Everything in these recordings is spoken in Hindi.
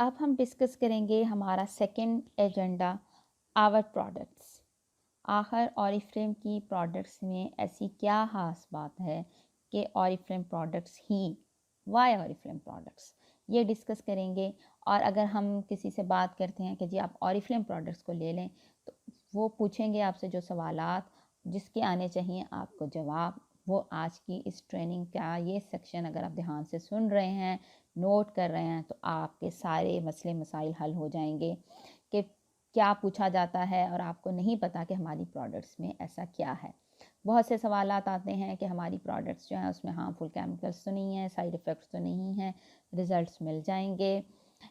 अब हम डिस्कस करेंगे हमारा सेकंड एजेंडा, आवर प्रोडक्ट्स। आखिर ऑरिफ्लेम की प्रोडक्ट्स में ऐसी क्या खास बात है कि ऑरिफ्लेम प्रोडक्ट्स ही, वाई ऑरिफ्लेम प्रोडक्ट्स, ये डिस्कस करेंगे। और अगर हम किसी से बात करते हैं कि जी आप ऑरिफ्लेम प्रोडक्ट्स को ले लें, तो वो पूछेंगे आपसे जो सवालात जिसके आने चाहिए आपको जवाब, वो आज की इस ट्रेनिंग का ये सेक्शन अगर आप ध्यान से सुन रहे हैं, नोट कर रहे हैं, तो आपके सारे मसले मसाइल हल हो जाएंगे कि क्या पूछा जाता है और आपको नहीं पता कि हमारी प्रोडक्ट्स में ऐसा क्या है। बहुत से सवालात आते हैं कि हमारी प्रोडक्ट्स जो हैं उसमें हार्मफुल केमिकल्स तो नहीं है, साइड इफ़ेक्ट्स तो नहीं हैं, रिज़ल्ट्स मिल जाएंगे,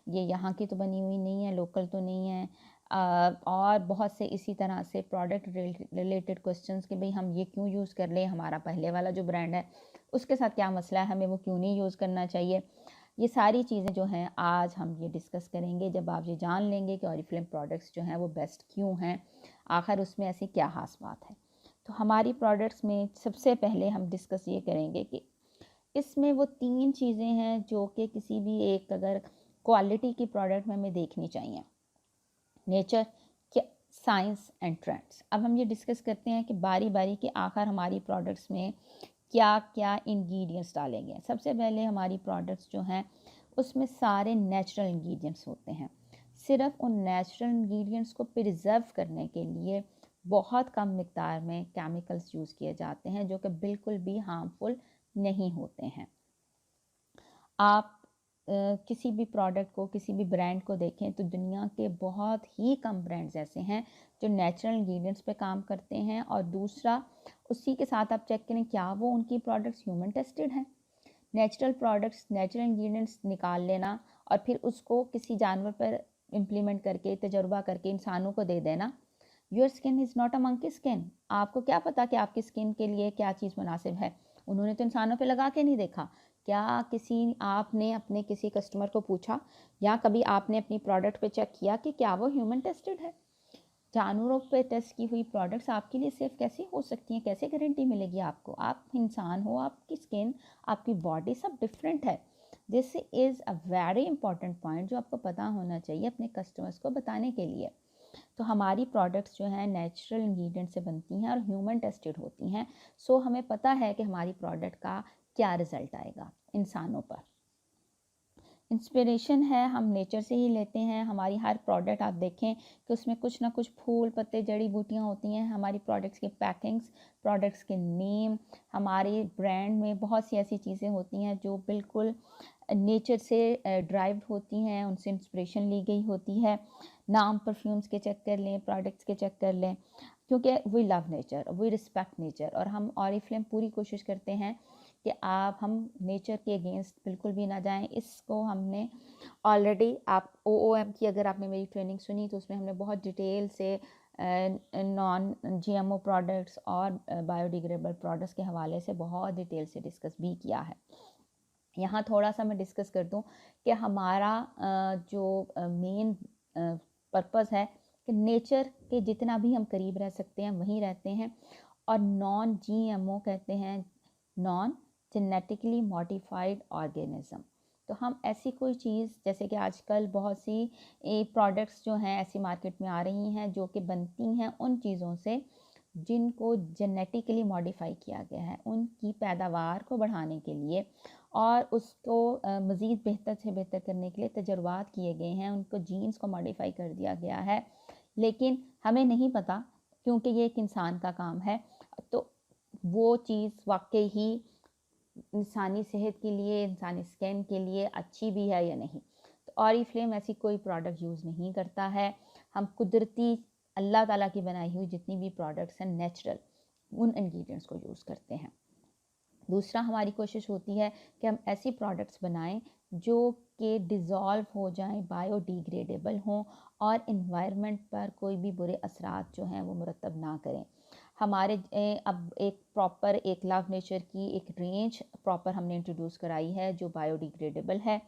ये यहाँ की तो बनी हुई नहीं है, लोकल तो नहीं है। और बहुत से इसी तरह से प्रोडक्ट रिलेटेड क्वेश्चंस कि भाई हम ये क्यों यूज़ कर लें, हमारा पहले वाला जो ब्रांड है उसके साथ क्या मसला है, हमें वो क्यों नहीं यूज़ करना चाहिए। ये सारी चीज़ें जो हैं आज हम ये डिस्कस करेंगे। जब आप ये जान लेंगे कि ऑरिफ्लेम प्रोडक्ट्स जो हैं वो बेस्ट क्यों हैं, आखिर उसमें ऐसी क्या खास बात है। तो हमारी प्रोडक्ट्स में सबसे पहले हम डिस्कस ये करेंगे कि इसमें वो 3 चीज़ें हैं जो कि किसी भी एक अगर क्वालिटी की प्रोडक्ट में हमें देखनी चाहिए: नेचर, साइंस एंड ट्रेंड्स। अब हम ये डिस्कस करते हैं कि बारी बारी के आखिर हमारी प्रोडक्ट्स में क्या क्या इंग्रेडिएंट्स डालेंगे। सबसे पहले हमारी प्रोडक्ट्स जो हैं उसमें सारे नेचुरल इंग्रेडिएंट्स होते हैं। सिर्फ उन नेचुरल इंग्रेडिएंट्स को प्रिजर्व करने के लिए बहुत कम मिकदार में केमिकल्स यूज़ किए जाते हैं जो कि बिल्कुल भी हार्मफुल नहीं होते हैं। आप किसी भी प्रोडक्ट को, किसी भी ब्रांड को देखें तो दुनिया के बहुत ही कम ब्रांड्स ऐसे हैं जो नेचुरल इंग्रेडिएंट्स पे काम करते हैं। और दूसरा, उसी के साथ आप चेक करें क्या वो उनकी प्रोडक्ट्स ह्यूमन टेस्टेड हैं। नेचुरल प्रोडक्ट्स, नेचुरल इंग्रेडिएंट्स निकाल लेना और फिर उसको किसी जानवर पर इम्प्लीमेंट करके, तजुर्बा करके इंसानों को दे देना, your skin is not a monkey skin. आपको क्या पता कि आपकी स्किन के लिए क्या चीज़ मुनासिब है, उन्होंने तो इंसानों पे लगा के नहीं देखा। क्या किसी आपने अपने किसी कस्टमर को पूछा या कभी आपने अपनी प्रोडक्ट पे चेक किया कि क्या वो ह्यूमन टेस्टेड है? जानवरों पे टेस्ट की हुई प्रोडक्ट्स आपके लिए सेफ कैसे हो सकती हैं, कैसे गारंटी मिलेगी आपको? आप इंसान हो, आपकी स्किन, आपकी बॉडी सब डिफरेंट है। This is a very important point जो आपको पता होना चाहिए अपने कस्टमर्स को बताने के लिए। तो हमारी प्रोडक्ट्स जो हैं नेचुरल इंग्रेडिएंट से बनती हैं और ह्यूमन टेस्टेड होती हैं। सो हमें पता है कि हमारी प्रोडक्ट का क्या रिज़ल्ट आएगा इंसानों पर। इंस्पिरेशन है हम नेचर से ही लेते हैं। हमारी हर प्रोडक्ट आप देखें कि उसमें कुछ ना कुछ फूल पत्ते जड़ी बूटियाँ होती हैं। हमारी प्रोडक्ट्स के पैकिंग्स, प्रोडक्ट्स के नेम, हमारे ब्रांड में बहुत सी ऐसी चीज़ें होती हैं जो बिल्कुल नेचर से ड्राइव होती हैं, उनसे इंस्पिरेशन ली गई होती है। नाम परफ्यूम्स के चेक कर लें, प्रोडक्ट्स के चेक कर लें, क्योंकि we love nature, we respect nature. और हम ऑरिफ्लेम पूरी कोशिश करते हैं कि हम नेचर के अगेंस्ट बिल्कुल भी ना जाएं। इसको हमने ऑलरेडी, आप OOM की अगर आपने मेरी ट्रेनिंग सुनी तो उसमें हमने बहुत डिटेल से नॉन GMO प्रोडक्ट्स और बायोडिग्रेडेबल प्रोडक्ट्स के हवाले से बहुत डिटेल से डिस्कस भी किया है। यहाँ थोड़ा सा मैं डिस्कस कर दूँ कि हमारा जो मेन पर्पस है कि नेचर के जितना भी हम करीब रह सकते हैं वहीं रहते हैं। और नॉन GMO कहते हैं नॉन जेनेटिकली मॉडिफाइड ऑर्गेनिज्म। तो हम ऐसी कोई चीज़, जैसे कि आजकल बहुत सी प्रोडक्ट्स जो हैं ऐसी मार्केट में आ रही हैं जो कि बनती हैं उन चीज़ों से जिनको जेनेटिकली मॉडिफाई किया गया है, उनकी पैदावार को बढ़ाने के लिए और उसको मज़ीद बेहतर से बेहतर करने के लिए तजुर्बात किए गए हैं, उनको जीन्स को मॉडिफाई कर दिया गया है। लेकिन हमें नहीं पता, क्योंकि ये एक इंसान का काम है, तो वो चीज़ वाकई ही इंसानी सेहत के लिए, इंसानी स्किन के लिए अच्छी भी है या नहीं। तो ऑरिफ्लेम ऐसी कोई प्रोडक्ट यूज़ नहीं करता है। हम कुदरती अल्लाह ताला की बनाई हुई जितनी भी प्रोडक्ट्स हैं नेचुरल, उन इंग्रेडिएंट्स को यूज़ करते हैं। दूसरा, हमारी कोशिश होती है कि हम ऐसी प्रोडक्ट्स बनाएं जो कि डिज़ोल्व हो जाएं, बायोडिग्रेडेबल हों और इन्वायरमेंट पर कोई भी बुरे असरात जो हैं वो मुरतब ना करें। हमारे अब एक प्रॉपर, एक लव नेचर की एक रेंज प्रॉपर हमने इंट्रोड्यूस कराई है जो बायोडिग्रेडेबल है।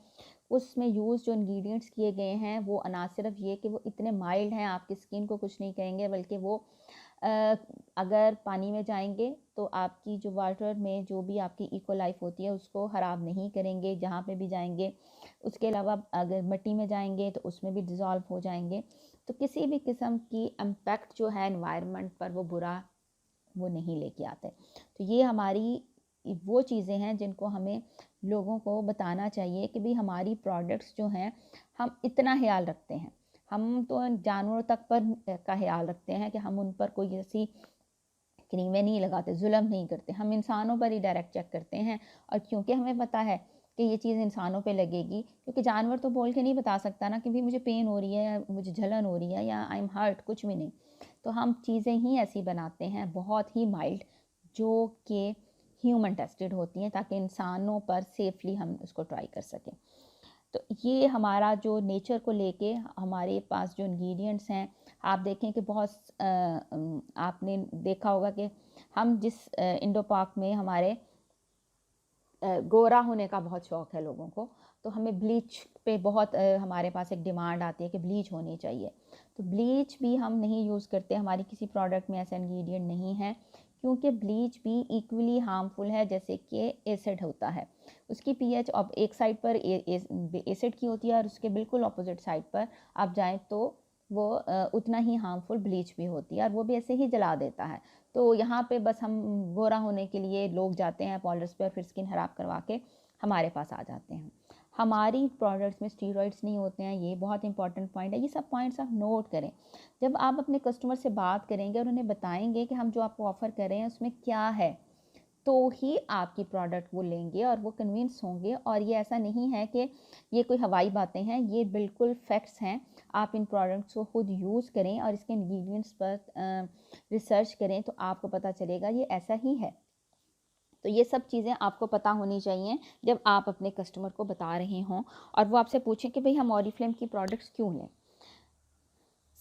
उसमें यूज़ जो इंग्रेडिएंट्स किए गए हैं वो ना सिर्फ ये कि वो इतने माइल्ड हैं, आपकी स्किन को कुछ नहीं करेंगे, बल्कि वो अगर पानी में जाएंगे तो आपकी जो वाटर में जो भी आपकी इको लाइफ होती है उसको ख़राब नहीं करेंगे। जहाँ पे भी जाएंगे उसके अलावा अगर मिट्टी में जाएंगे तो उसमें भी डिज़ोल्व हो जाएंगे। तो किसी भी किस्म की इम्पैक्ट जो है एनवायरनमेंट पर वो बुरा वो नहीं लेके आते। तो ये हमारी वो चीज़ें हैं जिनको हमें लोगों को बताना चाहिए कि भाई हमारी प्रोडक्ट्स जो हैं हम इतना ख्याल रखते हैं। हम तो जानवरों तक पर का ख्याल रखते हैं कि हम उन पर कोई ऐसी क्रीमें नहीं लगाते, जुल्म नहीं करते, हम इंसानों पर ही डायरेक्ट चेक करते हैं। और क्योंकि हमें पता है कि ये चीज़ इंसानों पे लगेगी, क्योंकि जानवर तो बोल के नहीं बता सकता ना कि भाई मुझे पेन हो रही है या मुझे जलन हो रही है या आई एम हर्ट, कुछ भी नहीं। तो हम चीज़ें ही ऐसी बनाते हैं बहुत ही माइल्ड, जो कि ह्यूमन टेस्टेड होती हैं, ताकि इंसानों पर सेफली हम उसको ट्राई कर सकें। तो ये हमारा जो नेचर को लेके हमारे पास जो इंग्रेडिएंट्स हैं, आप देखें कि बहुत आपने देखा होगा कि हम जिस इंडो पाक में हमारे गोरा होने का बहुत शौक़ है लोगों को, तो हमें ब्लीच पे बहुत हमारे पास एक डिमांड आती है कि ब्लीच होनी चाहिए। तो ब्लीच भी हम नहीं यूज़ करते, हमारी किसी प्रोडक्ट में ऐसा इंग्रेडिएंट नहीं है, क्योंकि ब्लीच भी इक्वली हार्मफुल है जैसे कि एसिड होता है। उसकी पीएच अब एक साइड पर एसिड की होती है और उसके बिल्कुल अपोजिट साइड पर आप जाएँ तो वो उतना ही हार्मफुल ब्लीच भी होती है, और वो भी ऐसे ही जला देता है। तो यहाँ पे बस हम गोरा होने के लिए लोग जाते हैं पार्लर्स पे और फिर स्किन खराब करवा के हमारे पास आ जाते हैं। हमारी प्रोडक्ट्स में स्टीरॉइड्स नहीं होते हैं, ये बहुत इंपॉर्टेंट पॉइंट है। ये सब पॉइंट्स आप नोट करें। जब आप अपने कस्टमर से बात करेंगे और उन्हें बताएंगे कि हम जो आपको ऑफ़र कर रहे हैं उसमें क्या है, तो ही आपकी प्रोडक्ट वो लेंगे और वो कन्विंस होंगे। और ये ऐसा नहीं है कि ये कोई हवाई बातें हैं, ये बिल्कुल फैक्ट्स हैं। आप इन प्रोडक्ट्स को खुद यूज़ करें और इसके इंग्रेडिएंट्स पर रिसर्च करें, तो आपको पता चलेगा ये ऐसा ही है। तो ये सब चीज़ें आपको पता होनी चाहिए जब आप अपने कस्टमर को बता रहे हों और वो आपसे पूछें कि भाई हम ऑरिफ्लेम की प्रोडक्ट्स क्यों लें।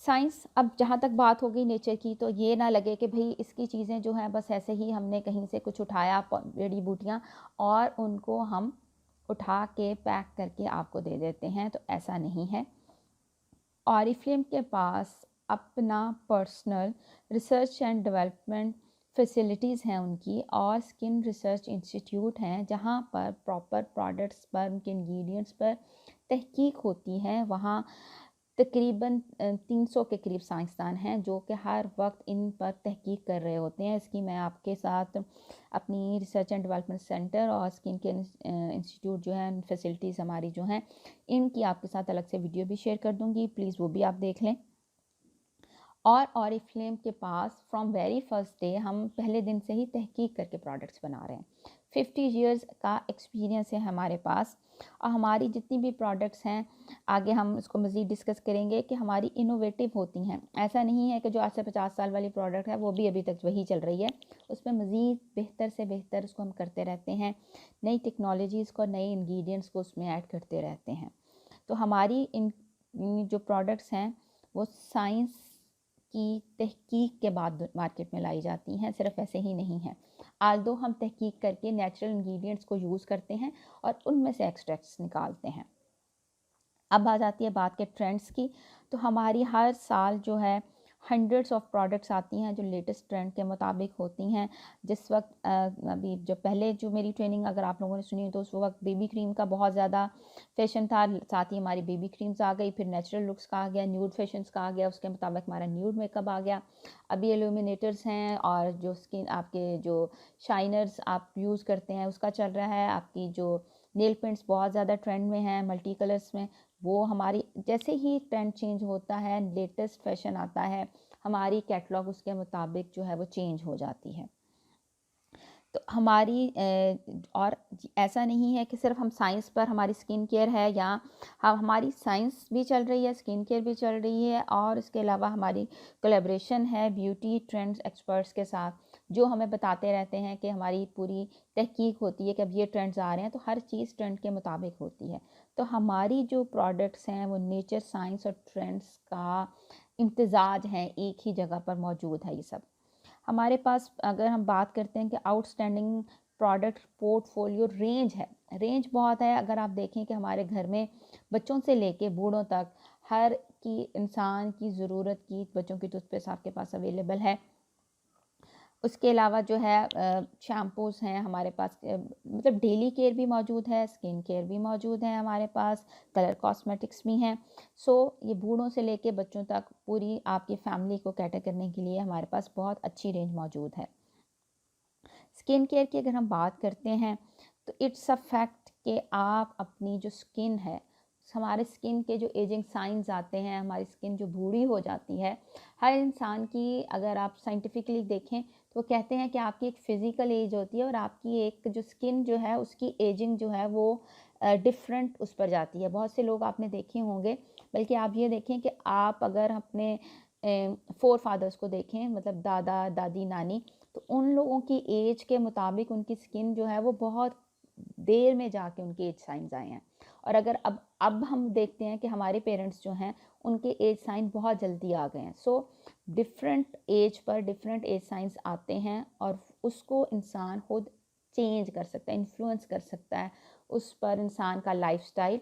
साइंस, अब जहाँ तक बात हो गई नेचर की, तो ये ना लगे कि भाई इसकी चीज़ें जो हैं बस ऐसे ही हमने कहीं से कुछ उठाया जड़ी बूटियाँ और उनको हम उठा के पैक करके आपको दे देते हैं, तो ऐसा नहीं है। ऑरिफ्लेम के पास अपना personal research and development facilities हैं उनकी, और स्किन रिसर्च इंस्टीट्यूट हैं जहाँ पर प्रॉपर प्रोडक्ट्स पर, उनके इंग्रेडिएंट्स पर तहकीक होती है। वहाँ तकरीबन 300 के करीब साइंसदान हैं जो कि हर वक्त इन पर तहकीक कर रहे होते हैं। इसकी मैं आपके साथ अपनी रिसर्च एंड डेवलपमेंट सेंटर और स्किन केयर इंस्टीट्यूट जो है, फैसिलिटीज़ हमारी जो हैं, इनकी आपके साथ अलग से वीडियो भी शेयर कर दूँगी, प्लीज़ वो भी आप देख लें। और ऑरिफ्लेम के पास फ्रॉम वेरी फर्स्ट डे हम पहले दिन से ही तहकीक करके प्रोडक्ट्स बना रहे हैं। 50 इयर्स का एक्सपीरियंस है हमारे पास, और हमारी जितनी भी प्रोडक्ट्स हैं, आगे हम इसको मज़ीद डिस्कस करेंगे कि हमारी इनोवेटिव होती हैं। ऐसा नहीं है कि जो आज से 50 साल वाली प्रोडक्ट है वो भी अभी तक वही चल रही है, उसमें मज़ीद बेहतर से बेहतर उसको हम करते रहते हैं, नई टेक्नोलॉजीज़ को, नए इंग्रेडिएंट्स को उसमें ऐड करते रहते हैं। तो हमारी इन जो प्रोडक्ट्स हैं वो साइंस की तहकीक के बाद मार्केट में लाई जाती हैं, सिर्फ ऐसे ही नहीं है। आल्दो हम तहकीक करके नेचुरल इंग्रेडिएंट्स को यूज़ करते हैं और उनमें से एक्सट्रैक्ट्स निकालते हैं। अब आ जाती है बात के ट्रेंड्स की। तो हमारी हर साल जो है हंड्रेड्स ऑफ प्रोडक्ट्स आती हैं जो लेटेस्ट ट्रेंड के मुताबिक होती हैं। जिस वक्त अभी जो पहले जो मेरी ट्रेनिंग अगर आप लोगों ने सुनी हो तो उस वक्त बेबी क्रीम का बहुत ज़्यादा फैशन था, साथ ही हमारी बेबी क्रीम्स आ गई, फिर नेचुरल लुक्स का आ गया, न्यूड फैशंस का आ गया, उसके मुताबिक हमारा न्यूड मेकअप आ गया। अभी एल्यूमिनेटर्स हैं, और जो स्किन आपके जो शाइनर्स आप यूज़ करते हैं उसका चल रहा है। आपकी जो नेल पेंट्स बहुत ज़्यादा ट्रेंड में हैं, मल्टी कलर्स में, वो हमारी जैसे ही ट्रेंड चेंज होता है, लेटेस्ट फैशन आता है, हमारी कैटलॉग उसके मुताबिक जो है वो चेंज हो जाती है। तो हमारी और ऐसा नहीं है कि सिर्फ हम साइंस पर हमारी स्किन केयर है, या हमारी साइंस भी चल रही है, स्किन केयर भी चल रही है, और इसके अलावा हमारी कोलैबोरेशन है ब्यूटी ट्रेंड्स एक्सपर्ट्स के साथ, जो हमें बताते रहते हैं कि हमारी पूरी तहकीक होती है कि अब ये ट्रेंड्स आ रहे हैं, तो हर चीज़ ट्रेंड के मुताबिक होती है। तो हमारी जो प्रोडक्ट्स हैं वो नेचर, साइंस और ट्रेंड्स का इम्तिजाज हैं, एक ही जगह पर मौजूद है ये सब। हमारे पास अगर हम बात करते हैं कि आउटस्टैंडिंग प्रोडक्ट पोर्टफोलियो रेंज है, रेंज बहुत है। अगर आप देखें कि हमारे घर में बच्चों से लेके बूढ़ों तक हर की इंसान की ज़रूरत की बच्चों की टूथपेस्ट आपके पास अवेलेबल है। उसके अलावा जो है शैम्पूज़ हैं हमारे पास, मतलब डेली केयर भी मौजूद है, स्किन केयर भी मौजूद है हमारे पास, कलर कॉस्मेटिक्स भी हैं। सो ये बूढ़ों से लेके बच्चों तक पूरी आपकी फैमिली को कैटर करने के लिए हमारे पास बहुत अच्छी रेंज मौजूद है। स्किन केयर की अगर हम बात करते हैं तो इट्स अ फैक्ट कि आप अपनी जो स्किन है, हमारे स्किन के जो एजिंग साइंस आते हैं, हमारी स्किन जो बूढ़ी हो जाती है, हर इंसान की अगर आप साइंटिफिकली देखें तो वो कहते हैं कि आपकी एक फ़िज़िकल एज होती है और आपकी एक जो स्किन जो है उसकी एजिंग जो है वो डिफरेंट उस पर जाती है। बहुत से लोग आपने देखे होंगे, बल्कि आप ये देखें कि आप अगर अपने फ़ोर फादर्स को देखें, मतलब दादा दादी नानी, तो उन लोगों की एज के मुताबिक उनकी स्किन जो है वो बहुत देर में जाके उनके एज साइंस आए हैं। और अगर अब हम देखते हैं कि हमारे पेरेंट्स जो हैं उनके एज साइन बहुत जल्दी आ गए हैं। सो डिफरेंट एज पर डिफरेंट एज साइंस आते हैं और उसको इंसान खुद चेंज कर सकता है, इन्फ्लुएंस कर सकता है। उस पर इंसान का लाइफस्टाइल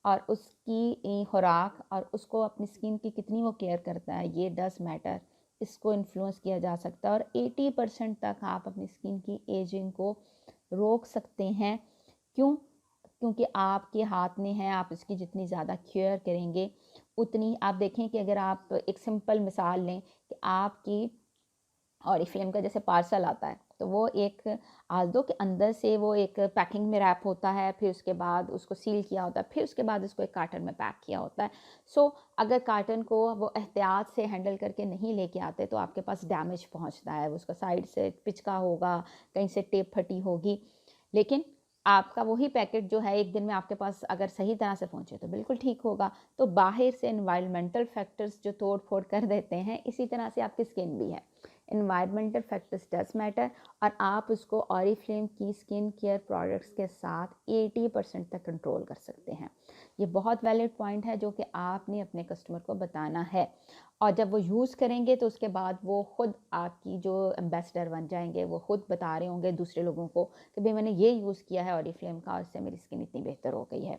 और उसकी खुराक और उसको अपनी स्किन की कितनी वो केयर करता है, ये डज मैटर। इसको इन्फ्लुएंस किया जा सकता है और 80% तक आप अपनी स्किन की एजिंग को रोक सकते हैं। क्यों? क्योंकि आपके हाथ में है, आप इसकी जितनी ज़्यादा केयर करेंगे उतनी, आप देखें कि अगर आप एक सिंपल मिसाल लें कि आपकी ऑरिफ्लेम का जैसे पार्सल आता है तो वो एक आल्दो के अंदर से वो एक पैकिंग में रैप होता है, फिर उसके बाद उसको सील किया होता है, फिर उसके बाद उसको एक कार्टन में पैक किया होता है। सो अगर कार्टन को वो एहतियात से हैंडल करके नहीं लेके आते तो आपके पास डैमेज पहुंचता है, उसका साइड से पिचका होगा, कहीं से टेप फटी होगी। लेकिन आपका वही पैकेट जो है एक दिन में आपके पास अगर सही तरह से पहुंचे तो बिल्कुल ठीक होगा। तो बाहर से एनवायरमेंटल फैक्टर्स जो तोड़ फोड़ कर देते हैं, इसी तरह से आपकी स्किन भी है। एनवायरमेंटल फैक्टर्स डज मैटर और आप उसको ऑरिफ्लेम की स्किन केयर प्रोडक्ट्स के साथ 80% तक कंट्रोल कर सकते हैं। ये बहुत वैलिड पॉइंट है जो कि आपने अपने कस्टमर को बताना है, और जब वो यूज़ करेंगे तो उसके बाद वो ख़ुद आपकी जो एम्बेसडर बन जाएंगे, वो ख़ुद बता रहे होंगे दूसरे लोगों को कि भाई मैंने ये यूज़ किया है ऑरिफ्लेम का और इससे मेरी स्किन इतनी बेहतर हो गई है।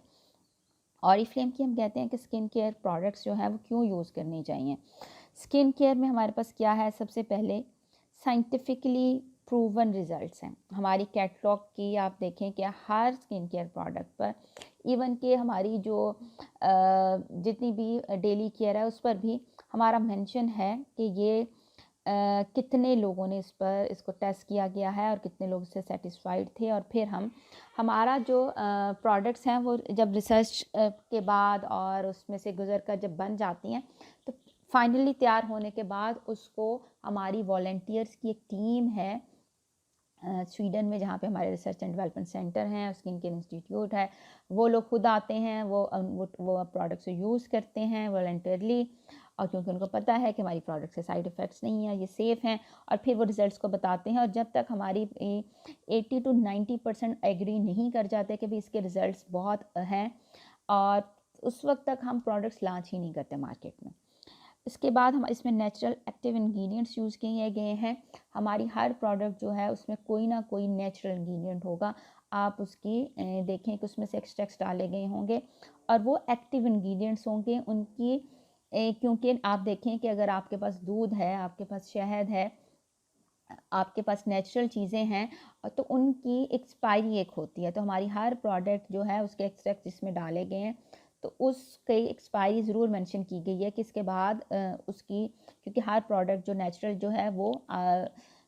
ऑरिफ्लेम की हम कहते हैं कि स्किन केयर प्रोडक्ट्स जो है वो क्यों यूज़ करनी चाहिए। स्किन केयर में हमारे पास क्या है, सबसे पहले साइंटिफिकली प्रूवन रिजल्ट्स हैं। हमारी कैटलॉग की आप देखें कि हर स्किन केयर प्रोडक्ट पर, इवन कि हमारी जो जितनी भी डेली केयर है उस पर भी हमारा मेंशन है कि ये कितने लोगों ने इसको टेस्ट किया गया है और कितने लोग इससे सेटिस्फाइड थे। और फिर हमारा जो प्रोडक्ट्स हैं वो जब रिसर्च के बाद और उसमें से गुजर कर जब बन जाती हैं तो फाइनली तैयार होने के बाद उसको हमारी वॉलंटियर्स की एक टीम है स्वीडन में, जहाँ पे हमारे रिसर्च एंड डेवलपमेंट सेंटर हैं, स्किन केयर इंस्टीट्यूट है, वो लोग खुद आते हैं, वो प्रोडक्ट्स यूज़ करते हैं वॉलंटियरली, और क्योंकि उनको पता है कि हमारी प्रोडक्ट से साइड इफ़ेक्ट्स नहीं है, ये सेफ़ हैं, और फिर वो रिजल्ट्स को बताते हैं। और जब तक हमारी 80 to 90% एग्री नहीं कर जाते कि भाई इसके रिज़ल्ट्स बहुत हैं, और उस वक्त तक हम प्रोडक्ट्स लॉन्च ही नहीं करते मार्केट में। इसके बाद हम इसमें नेचुरल एक्टिव इंग्रेडिएंट्स यूज़ किए गए हैं। हमारी हर प्रोडक्ट जो है उसमें कोई ना कोई नेचुरल इंग्रेडिएंट होगा। आप उसकी देखें कि उसमें से एक्सट्रैक्ट्स डाले गए होंगे और वो एक्टिव इंग्रेडिएंट्स होंगे उनकी, क्योंकि आप देखें कि अगर आपके पास दूध है, आपके पास शहद है, आपके पास नेचुरल चीज़ें हैं, तो उनकी एक्सपायरी एक होती है। तो हमारी हर प्रोडक्ट जो है उसके एक्सट्रैक्ट जिसमें डाले गए हैं तो उसकी एक्सपायरी ज़रूर मेंशन की गई है कि इसके बाद उसकी, क्योंकि हर प्रोडक्ट जो नेचुरल जो है वो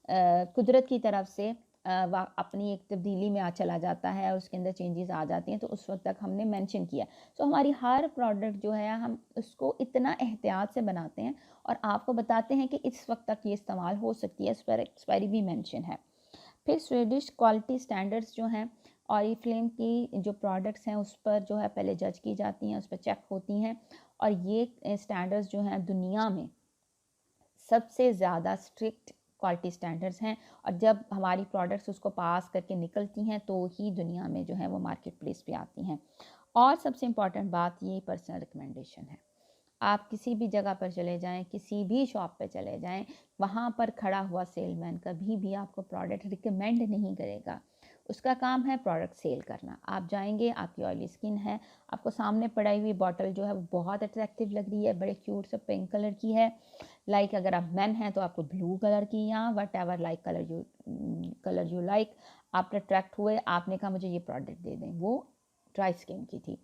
कुदरत की तरफ से अपनी एक तब्दीली में चला जाता है और उसके अंदर चेंजेस आ जाती हैं, तो उस वक्त तक हमने मेंशन किया। सो हमारी हर प्रोडक्ट जो है हम उसको इतना एहतियात से बनाते हैं और आपको बताते हैं कि इस वक्त तक ये इस्तेमाल हो सकती है, इस पर एक्सपायरी भी मेंशन है। फिर स्वीडिश क्वालिटी स्टैंडर्ड्स जो हैं, ऑरिफ्लेम की जो प्रोडक्ट्स हैं उस पर जो है पहले जज की जाती हैं, उस पर चेक होती हैं, और ये स्टैंडर्ड्स जो हैं दुनिया में सबसे ज़्यादा स्ट्रिक्ट क्वालिटी स्टैंडर्ड्स हैं। और जब हमारी प्रोडक्ट्स उसको पास करके निकलती हैं तो ही दुनिया में जो है वो मार्केट प्लेस पे आती हैं। और सबसे इम्पॉर्टेंट बात ये पर्सनल रिकमेंडेशन है। आप किसी भी जगह पर चले जाएं, किसी भी शॉप पे चले जाएं, वहाँ पर खड़ा हुआ सेलमैन कभी भी आपको प्रोडक्ट रिकमेंड नहीं करेगा। उसका काम है प्रोडक्ट सेल करना। आप जाएंगे, आपकी ऑयली स्किन है, आपको सामने पड़ी हुई बॉटल जो है वो बहुत अट्रैक्टिव लग रही है, बड़े क्यूट सा पिंक कलर की है, लाइक अगर आप मैन हैं तो आपको ब्लू कलर की, या what ever like colour you like, आप अट्रैक्ट हुए, आपने कहा मुझे ये प्रोडक्ट दे दें। वो ड्राई स्किन की थी।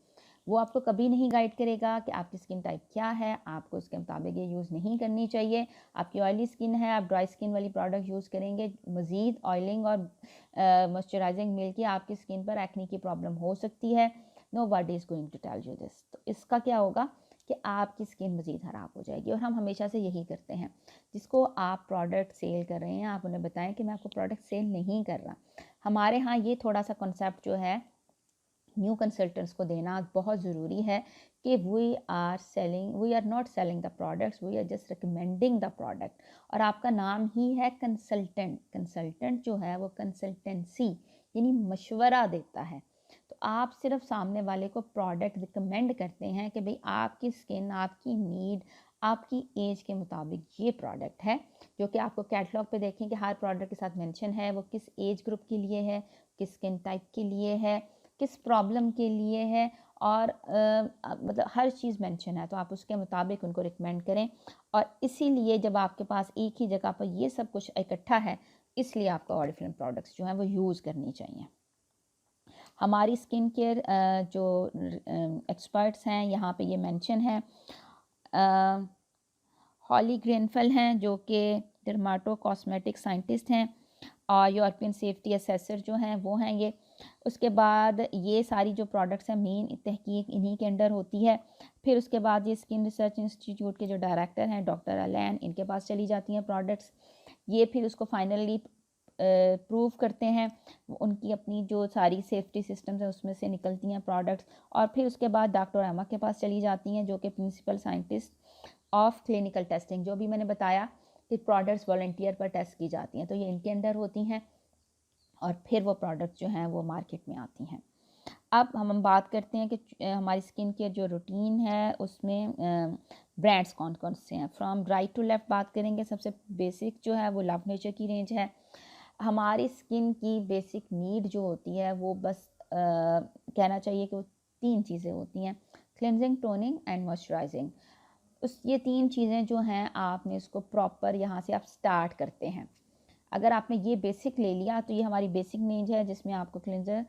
वो आपको कभी नहीं गाइड करेगा कि आपकी स्किन टाइप क्या है, आपको उसके मुताबिक ये यूज़ नहीं करनी चाहिए। आपकी ऑयली स्किन है, आप ड्राई स्किन वाली प्रोडक्ट यूज़ करेंगे, मज़ीद ऑयलिंग और मॉइस्चराइजिंग मिलके आपकी स्किन पर एक्ने की प्रॉब्लम हो सकती है। Nobody is going to tell you this. तो इसका क्या होगा कि आपकी स्किन मज़ीद ख़राब हो जाएगी। और हम हमेशा से यही करते हैं, जिसको आप प्रोडक्ट सेल कर रहे हैं आप उन्हें बताएं कि मैं आपको प्रोडक्ट सेल नहीं कर रहा। हमारे यहाँ ये थोड़ा सा कॉन्सेप्ट जो है न्यू कंसल्टेंट्स को देना बहुत ज़रूरी है कि we are not selling the products, we are just recommending the product. और आपका नाम ही है कंसल्टेंट। कंसल्टेंट जो है वो कंसल्टेंसी यानी मशवरा देता है। तो आप सिर्फ सामने वाले को प्रोडक्ट रिकमेंड करते हैं कि भाई आपकी स्किन, आपकी नीड, आपकी एज के मुताबिक ये प्रोडक्ट है, जो कि आपको कैटलॉग पे देखें कि हर प्रोडक्ट के साथ मेंशन है वो किस एज ग्रुप के लिए है, किस स्किन टाइप के लिए है, किस प्रॉब्लम के लिए है, और मतलब हर चीज़ मेंशन है। तो आप उसके मुताबिक उनको रिकमेंड करें। और इसीलिए जब आपके पास एक ही जगह पर ये सब कुछ इकट्ठा है, इसलिए आपको ऑरिफ्लेम प्रोडक्ट्स जो हैं वो यूज़ करनी चाहिए। हमारी स्किन केयर जो एक्सपर्ट्स हैं यहाँ पे ये मेंशन है। हॉली ग्रेनफेल हैं जो कि डर्माटो कॉस्मेटिक साइंटिस्ट हैं और यूरोपियन सेफ्टी असेसर जो हैं वो हैं ये। उसके बाद ये सारी जो प्रोडक्ट्स हैं मेन तहकीक इन्हीं के अंडर होती है। फिर उसके बाद ये स्किन रिसर्च इंस्टीट्यूट के जो डायरेक्टर हैं डॉक्टर अलैन, इनके पास चली जाती हैं प्रोडक्ट्स। ये फिर उसको फाइनली प्रूव करते हैं, उनकी अपनी जो सारी सेफ्टी सिस्टम्स हैं उसमें से निकलती हैं प्रोडक्ट्स। और फिर उसके बाद डॉक्टर एमा के पास चली जाती हैं जो कि principal scientist of clinical testing, जो भी मैंने बताया कि प्रोडक्ट्स वॉलंटियर पर टेस्ट की जाती हैं, तो ये इनके अंडर होती हैं। और फिर वो प्रोडक्ट्स जो हैं वो मार्केट में आती हैं। अब हम बात करते हैं कि हमारी स्किन केयर जो रूटीन है उसमें ब्रांड्स कौन कौन से हैं। फ्रॉम राइट टू लेफ्ट बात करेंगे। सबसे बेसिक जो है वो लव नेचर की रेंज है। हमारी स्किन की बेसिक नीड जो होती है वो बस कहना चाहिए कि वो 3 चीज़ें होती हैं, क्लेंजिंग, टोनिंग एंड मॉइस्चराइजिंग। ये 3 चीज़ें जो हैं आपने इसको प्रॉपर यहाँ से आप स्टार्ट करते हैं। अगर आपने ये बेसिक ले लिया तो ये हमारी बेसिक नीड है, जिसमें आपको cleanser,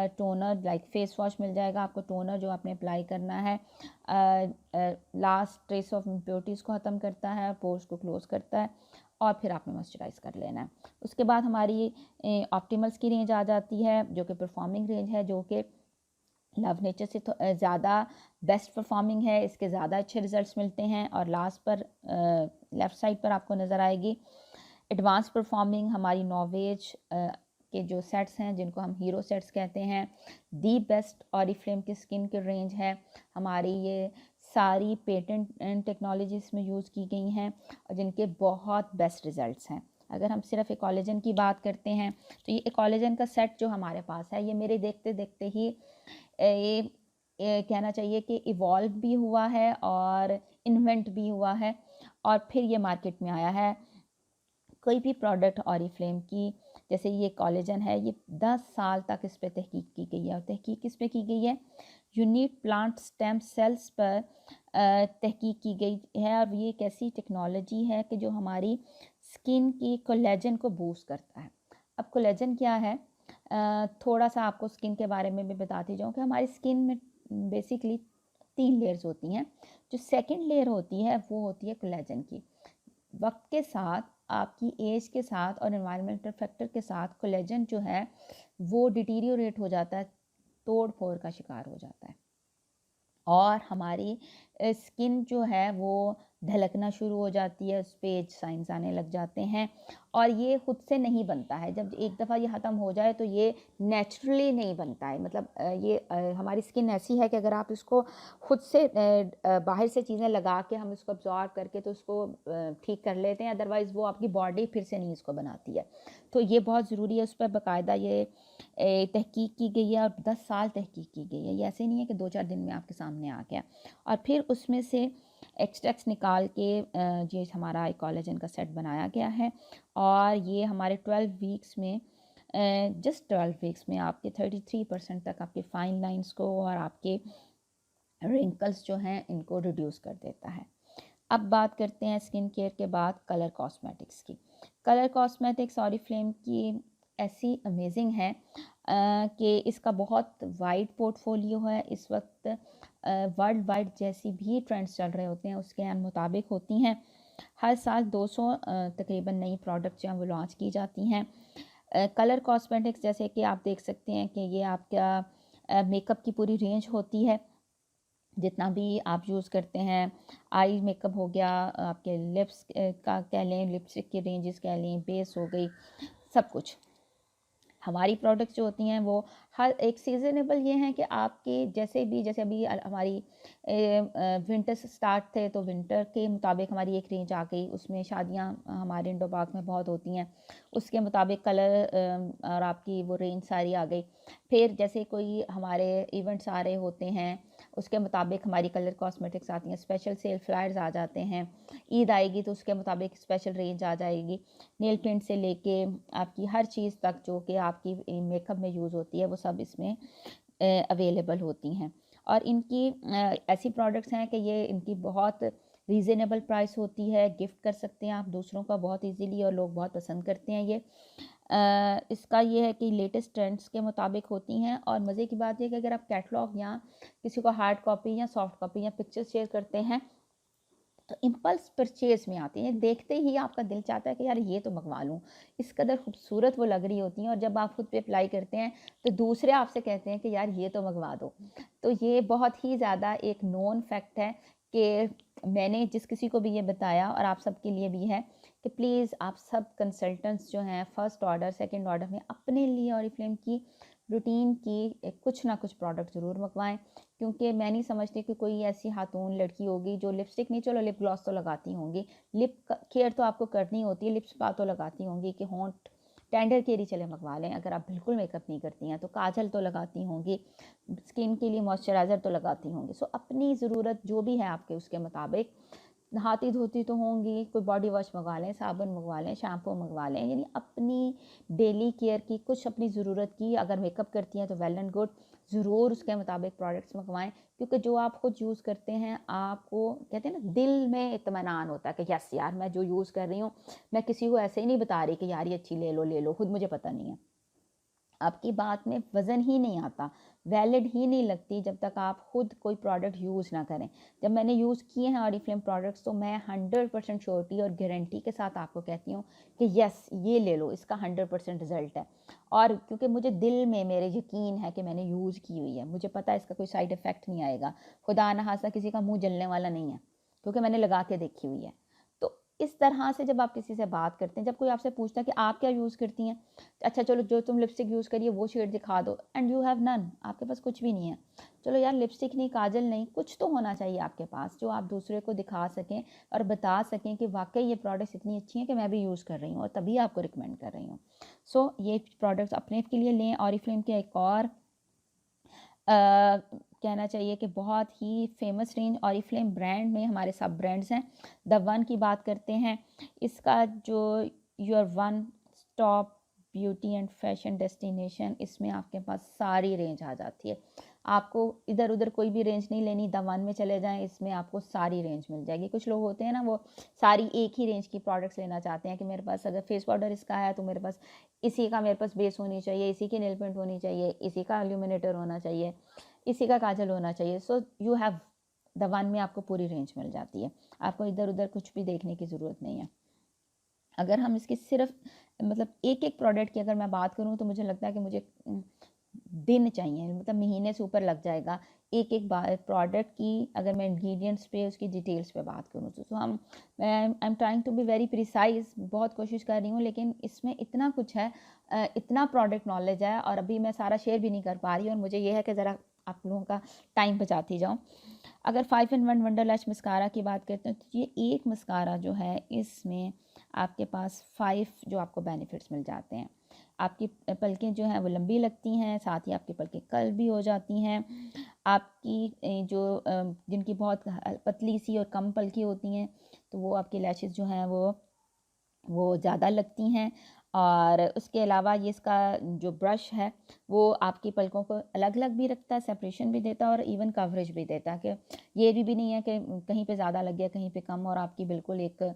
toner like face wash मिल जाएगा, आपको टोनर जो आपने अप्लाई करना है लास्ट ट्रेस ऑफ इम्प्योरिटीज़ को ख़त्म करता है, पोर्स को क्लोज करता है, और फिर आपने मॉइस्चराइज़ कर लेना है। उसके बाद हमारी ऑप्टिमल्स की रेंज आ जाती है जो कि परफॉर्मिंग रेंज है, जो कि लव नेचर से ज़्यादा बेस्ट परफॉर्मिंग है, इसके ज़्यादा अच्छे रिजल्ट्स मिलते हैं। और लास्ट पर लेफ़्ट साइड पर आपको नज़र आएगी एडवांस परफॉर्मिंग हमारी नॉवेज के जो सेट्स हैं जिनको हम हीरो सेट्स कहते हैं। दी बेस्ट ऑरिफ्लेम की स्किन की रेंज है हमारी, ये सारी पेटेंट टेक्नोलॉजीज में यूज़ की गई हैं और जिनके बहुत बेस्ट रिजल्ट्स हैं। अगर हम सिर्फ एकोलेजन की बात करते हैं तो ये एकोलेजन का सेट जो हमारे पास है ये मेरे देखते देखते ही ये कहना चाहिए कि इवॉल्व भी हुआ है और इन्वेंट भी हुआ है और फिर ये मार्केट में आया है। कोई भी प्रोडक्ट ऑरिफ्लेम की जैसे ये कोलेजन है, ये 10 साल तक इस पर तहकीक की गई है। और तहकीक किस पे की गई है? यूनिक प्लांट स्टेम सेल्स पर तहकीक की गई है। और ये एक ऐसी टेक्नोलॉजी है कि जो हमारी स्किन की कोलेजन को बूस्ट करता है। अब कोलेजन क्या है, थोड़ा सा आपको स्किन के बारे में भी बताती जाऊँ कि हमारी स्किन में बेसिकली 3 लेयर्स होती हैं। जो सेकेंड लेयर होती है वो होती है कोलेजन की। वक्त के साथ, आपकी एज के साथ और एनवायरमेंटल फैक्टर के साथ कोलेजन जो है वो डिटीरियोरेट हो जाता है, तोड़ फोड़ का शिकार हो जाता है और हमारी स्किन जो है वो ढलकना शुरू हो जाती है, उस पर एज साइंस आने लग जाते हैं। और ये खुद से नहीं बनता है, जब एक दफ़ा ये ख़त्म हो जाए तो ये नेचुरली नहीं बनता है। मतलब हमारी स्किन ऐसी है कि अगर आप इसको खुद से बाहर से चीज़ें लगा के हम इसको अब्जॉर्ब करके तो उसको ठीक कर लेते हैं, अदरवाइज़ वो आपकी बॉडी फिर से नहीं इसको बनाती है। तो ये बहुत ज़रूरी है, उस पर बाकायदा ये तहकीक की गई है और 10 साल तहकीक की गई है। ये ऐसे नहीं है कि 2-4 दिन में आपके सामने आ गया। और फिर उसमें से एक्सट्रैक्ट्स निकाल के ये हमारा कोलेजन का सेट बनाया गया है। और ये हमारे 12 वीक्स में जस्ट 12 वीक्स में आपके 33% तक आपके फाइन लाइंस को और आपके रिंकल्स जो हैं इनको रिड्यूस कर देता है। अब बात करते हैं स्किन केयर के बाद कलर कॉस्मेटिक्स की। कलर कॉस्मेटिक्स ऑरिफ्लेम की ऐसी अमेजिंग है कि इसका बहुत वाइड पोर्टफोलियो है। इस वक्त वर्ल्ड वाइड जैसी भी ट्रेंड्स चल रहे होते हैं उसके मुताबिक होती हैं। हर साल 200 तकरीबन नई प्रोडक्ट जो हैं वो लॉन्च की जाती हैं। कलर कॉस्मेटिक्स जैसे कि आप देख सकते हैं कि ये आपका मेकअप की पूरी रेंज होती है, जितना भी आप यूज़ करते हैं। आई मेकअप हो गया, आपके लिप्स का कह लें, लिपस्टिक की रेंजेस कह लें, बेस हो गई, सब कुछ। हमारी प्रोडक्ट्स जो होती हैं वो हर एक सीजनेबल ये हैं कि आपके जैसे अभी हमारी विंटर स्टार्ट थे तो विंटर के मुताबिक हमारी एक रेंज आ गई, उसमें शादियां हमारे इंडो पार्क में बहुत होती हैं, उसके मुताबिक कलर और आपकी वो रेंज सारी आ गई। फिर जैसे कोई हमारे इवेंट्स आ रहे होते हैं उसके मुताबिक हमारी कलर कॉस्मेटिक्स आती हैं, स्पेशल सेल फ्लायर्स आ जाते हैं। ईद आएगी तो उसके मुताबिक स्पेशल रेंज आ जाएगी। नेल पेंट से लेके आपकी हर चीज़ तक जो कि आपकी मेकअप में यूज़ होती है वो सब इसमें अवेलेबल होती हैं। और इनकी ऐसी प्रोडक्ट्स हैं कि ये इनकी बहुत रीज़नेबल प्राइस होती है, गिफ्ट कर सकते हैं आप दूसरों का बहुत इजीली और लोग बहुत पसंद करते हैं ये। इसका ये है कि लेटेस्ट ट्रेंड्स के मुताबिक होती हैं। और मज़े की बात है कि अगर आप कैटलॉग या किसी को हार्ड कॉपी या सॉफ्ट कॉपी या पिक्चर शेयर करते हैं तो इम्पल्स परचेज में आती हैं, देखते ही आपका दिल चाहता है कि यार ये तो मंगवा लूँ, इस कदर खूबसूरत वो लग रही होती हैं। और जब आप खुद पे अप्लाई करते हैं तो दूसरे आपसे कहते हैं कि यार ये तो मंगवा दो। तो ये बहुत ही ज़्यादा एक नोन फैक्ट है कि मैंने जिस किसी को भी ये बताया और आप सबके लिए भी है कि प्लीज़ आप सब कंसल्टेंट्स जो हैं फर्स्ट ऑर्डर सेकंड ऑर्डर में अपने लिए ऑरिफ्लेम की रूटीन की कुछ ना कुछ प्रोडक्ट ज़रूर मंगवाएं। क्योंकि मैं नहीं समझती कि कोई ऐसी खातून लड़की होगी जो लिपस्टिक नहीं, चलो लिप ग्लॉस तो लगाती होंगी, लिप केयर तो आपको करनी होती है, लिप्स पा तो लगाती होंगी कि होंठ टेंडर केयर ही चले मंगवा लें। अगर आप बिल्कुल मेकअप नहीं करती हैं तो काजल तो लगाती होंगी, स्किन के लिए मॉइस्चराइज़र तो लगाती होंगी। सो अपनी ज़रूरत जो भी है आपके उसके मुताबिक नहाती धोती तो होंगी, कोई बॉडी वॉश मंगवा लें, साबुन मंगवा लें, शैम्पू मंगवा लें, यानी अपनी डेली केयर की कुछ अपनी ज़रूरत की। अगर मेकअप करती हैं तो वेल एंड गुड, ज़रूर उसके मुताबिक प्रोडक्ट्स मंगवाएं। क्योंकि जो आप खुद यूज़ करते हैं आपको कहते हैं ना दिल में इत्मीनान होता है कि यस यार मैं जो यूज़ कर रही हूँ, मैं किसी को ऐसे ही नहीं बता रही कि यार ये अच्छी ले लो, खुद मुझे पता नहीं है। आपकी बात में वज़न ही नहीं आता, वैलिड ही नहीं लगती जब तक आप खुद कोई प्रोडक्ट यूज़ ना करें। जब मैंने यूज़ किए हैं ऑरिफ्लेम प्रोडक्ट्स तो मैं 100% श्योरिटी और गारंटी के साथ आपको कहती हूँ कि यस ये ले लो, इसका 100% रिज़ल्ट है। और क्योंकि मुझे दिल में मेरे यकीन है कि मैंने यूज़ की हुई है, मुझे पता है इसका कोई साइड इफ़ेक्ट नहीं आएगा, खुदा न खास्ता किसी का मुँह जलने वाला नहीं है, क्योंकि मैंने लगा के देखी हुई है। तो इस तरह से जब आप किसी से बात करते हैं, जब कोई आपसे पूछता है कि आप क्या यूज़ करती हैं, अच्छा चलो जो तुम लिपस्टिक यूज़ करिए वो शेड दिखा दो, एंड यू हैव नन, आपके पास कुछ भी नहीं है। चलो यार लिपस्टिक नहीं, काजल नहीं, कुछ तो होना चाहिए आपके पास जो आप दूसरे को दिखा सकें और बता सकें कि वाकई ये प्रोडक्ट्स इतनी अच्छी हैं कि मैं भी यूज़ कर रही हूँ और तभी आपको रिकमेंड कर रही हूँ। सो ये प्रोडक्ट्स अपने के लिए लें। ऑरिफ्लेम के एक और कहना चाहिए कि बहुत ही फेमस रेंज ऑरिफ्लेम ब्रांड में हमारे सब ब्रांड्स हैं। द वन की बात करते हैं, इसका जो your one stop beauty and fashion destination, इसमें आपके पास सारी रेंज आ जाती है। आपको इधर उधर कोई भी रेंज नहीं लेनी, द वन में चले जाएं, इसमें आपको सारी रेंज मिल जाएगी। कुछ लोग होते हैं ना वो सारी एक ही रेंज की प्रोडक्ट्स लेना चाहते हैं कि मेरे पास अगर फेस पाउडर इसका है तो मेरे पास इसी का मेरे पास बेस होनी चाहिए, इसी की नेल पेंट होनी चाहिए, इसी का इल्यूमिनेटर होना चाहिए, इसी का काजल होना चाहिए। So you have the one में आपको पूरी रेंज मिल जाती है, आपको इधर उधर कुछ भी देखने की ज़रूरत नहीं है। अगर हम इसकी सिर्फ मतलब एक एक प्रोडक्ट की अगर मैं बात करूँ तो मुझे लगता है कि मुझे दिन चाहिए, मतलब महीने से ऊपर लग जाएगा एक एक प्रोडक्ट की अगर मैं इंग्रेडिएंट्स पे उसकी डिटेल्स पे बात करूँ तो हम I am trying to be very precise, बहुत कोशिश कर रही हूँ लेकिन इसमें इतना कुछ है, इतना प्रोडक्ट नॉलेज है और अभी मैं सारा शेयर भी नहीं कर पा रही हूँ। और मुझे ये है कि ज़रा आप लोगों का टाइम बचाती जाऊँ। अगर 5-in-1 वंडर लैश मस्कारा की बात करते हैं तो ये एक मस्कारा जो है इसमें आपके पास 5 जो आपको बेनिफिट्स मिल जाते हैं। आपकी पलकें जो हैं वो लंबी लगती हैं, साथ ही आपकी पलकें कर्ल भी हो जाती हैं। आपकी जो जिनकी बहुत पतली सी और कम पलकें होती हैं तो वो आपकी लैशेस जो हैं वो वो ज़्यादा लगती हैं। और उसके अलावा ये इसका जो ब्रश है वो आपकी पलकों को अलग-अलग भी रखता है, सेपरेशन भी देता है और इवन कवरेज भी देता है, कि ये भी नहीं है कि कहीं पे ज़्यादा लग गया, कहीं पे कम, और आपकी बिल्कुल एक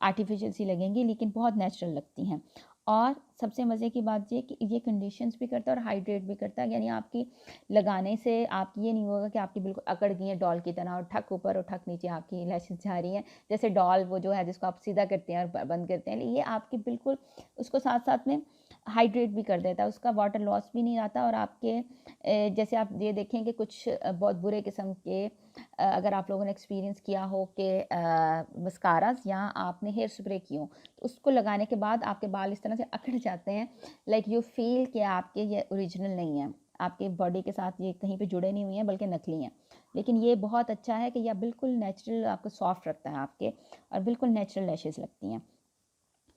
आर्टिफिशियल सी लगेंगी, लेकिन बहुत नेचुरल लगती हैं। और सबसे मज़े की बात ये कि ये कंडीशंस भी करता है और हाइड्रेट भी करता है, यानी आपकी लगाने से आपकी ये नहीं होगा कि आपकी बिल्कुल अकड़ गई है डॉल की तरह, और ठक ऊपर और ठक नीचे आपकी लैशेज़ जा रही हैं। जैसे डॉल वो जो है जिसको आप सीधा करते हैं और बंद करते हैं, ये आपकी बिल्कुल उसको साथ साथ में हाइड्रेट भी कर देता है, उसका वाटर लॉस भी नहीं आता। और आपके जैसे आप ये देखें कि कुछ बहुत बुरे किस्म के अगर आप लोगों ने एक्सपीरियंस किया हो कि मस्कारास या आपने हेयर स्प्रे की हो, तो उसको लगाने के बाद आपके बाल इस तरह से अकड़ जाते हैं, लाइक यू फील कि आपके ये ओरिजिनल नहीं है, आपके बॉडी के साथ ये कहीं पे जुड़े नहीं हुए हैं, बल्कि नकली हैं। लेकिन ये बहुत अच्छा है कि यह बिल्कुल नेचुरल आपको सॉफ्ट रखता है आपके, और बिल्कुल नेचुरल लैशेज़ लगती हैं।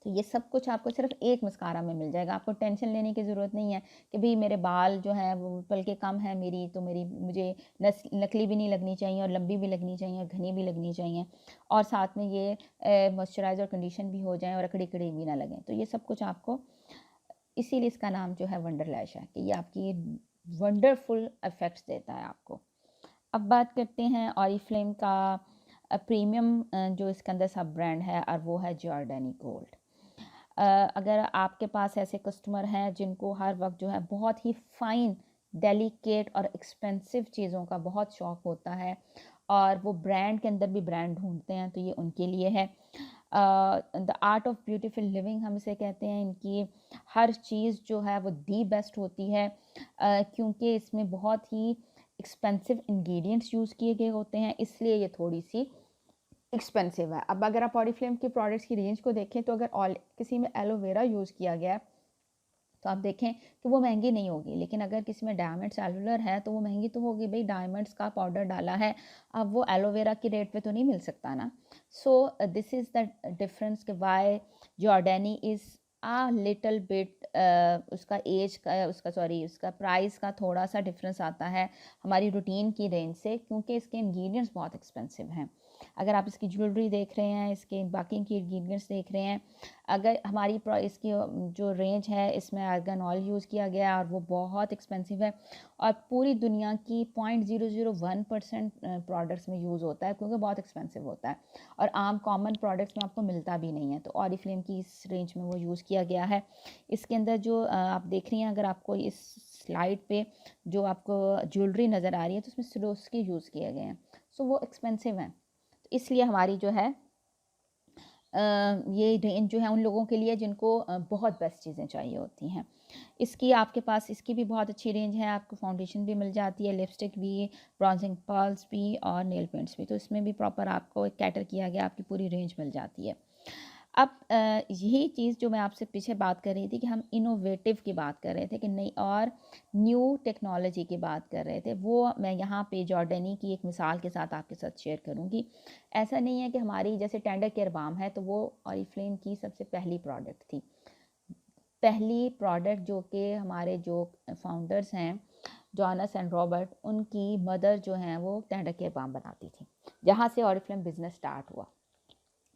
तो ये सब कुछ आपको सिर्फ एक मस्कारा में मिल जाएगा, आपको टेंशन लेने की ज़रूरत नहीं है कि भाई मेरे बाल जो हैं वो पलके कम है मेरी, तो मुझे नकली भी नहीं लगनी चाहिए, और लंबी भी लगनी चाहिए, और घनी भी लगनी चाहिए, और साथ में ये मॉइस्चराइज और कंडीशन भी हो जाएं, और अकड़ी कड़ी भी ना लगें। तो ये सब कुछ आपको, इसीलिए इसका नाम जो है वंडर लैश है, कि ये आपकी वंडरफुल इफ़ेक्ट्स देता है आपको। अब बात करते हैं ऑरिफ्लेम का प्रीमियम जो इसके अंदर सब ब्रांड है, और वो है जॉर्डनी गोल्ड। अगर आपके पास ऐसे कस्टमर हैं जिनको हर वक्त जो है बहुत ही फाइन, डेलिकेट और एक्सपेंसिव चीज़ों का बहुत शौक़ होता है, और वो ब्रांड के अंदर भी ब्रांड ढूंढते हैं, तो ये उनके लिए है। The art of beautiful living हम इसे कहते हैं। इनकी हर चीज़ जो है वो दी बेस्ट होती है, क्योंकि इसमें बहुत ही एक्सपेंसिव इंग्रेडिएंट्स यूज़ किए गए होते हैं, इसलिए ये थोड़ी सी एक्सपेंसिव है। अब अगर आप ऑरिफ्लेम की प्रोडक्ट्स की रेंज को देखें, तो अगर किसी में एलोवेरा यूज़ किया गया है, तो आप देखें कि वो महंगी नहीं होगी। लेकिन अगर किसी में डायमंड सेलुलर है, तो वो महंगी तो होगी, भाई डायमंड्स का पाउडर डाला है, अब वो एलोवेरा की रेट पे तो नहीं मिल सकता ना। So this is the difference कि वाई जॉर्डनी इज़ आ लिटल बिट, उसका एज का उसका सॉरी उसका प्राइस का थोड़ा सा डिफरेंस आता है हमारी रूटीन की रेंज से, क्योंकि इसके इंग्रेडिएंट्स बहुत एक्सपेंसिव हैं। अगर आप इसकी ज्वेलरी देख रहे हैं, इसके बाकी के इंग्रेडिएंट्स देख रहे हैं, अगर हमारी इसकी जो रेंज है, इसमें आर्गन ऑयल यूज़ किया गया है, और वो बहुत एक्सपेंसिव है, और पूरी दुनिया की 0.001% प्रोडक्ट्स में यूज़ होता है, क्योंकि बहुत एक्सपेंसिव होता है, और आम कॉमन प्रोडक्ट्स में आपको मिलता भी नहीं है। तो ऑरिफ्लेम की इस रेंज में वो यूज़ किया गया है। इसके अंदर जो आप देख रही हैं, अगर आपको इस स्लाइड पे जो आपको ज्वेलरी नज़र आ रही है, तो उसमें सिरोस्की यूज़ किए गए हैं, सो वो एक्सपेंसिव हैं। तो इसलिए हमारी जो है ये रेंज जो है उन लोगों के लिए जिनको बहुत बेस्ट चीज़ें चाहिए होती हैं। इसकी आपके पास इसकी भी बहुत अच्छी रेंज है, आपको फाउंडेशन भी मिल जाती है, लिपस्टिक भी, ब्रॉन्जिंग पर्ल्स भी, और नेल पेंट्स भी। तो इसमें भी प्रॉपर आपको कैटर किया गया, आपकी पूरी रेंज मिल जाती है। अब यही चीज़ जो मैं आपसे पीछे बात कर रही थी कि हम इनोवेटिव की बात कर रहे थे, कि नई और न्यू टेक्नोलॉजी की बात कर रहे थे, वो मैं यहाँ पे जॉर्डनी की एक मिसाल के साथ आपके साथ शेयर करूँगी। ऐसा नहीं है कि हमारी जैसे टेंडर केयर बाम है, तो वो ऑरिफ्लेम की सबसे पहली प्रोडक्ट थी। पहली प्रोडक्ट जो कि हमारे जो फाउंडर्स हैं जॉनस एंड रॉबर्ट, उनकी मदर जो हैं वो टेंडर केयर बाम बनाती थी, जहाँ से ऑरिफ्लेम बिजनेस स्टार्ट हुआ।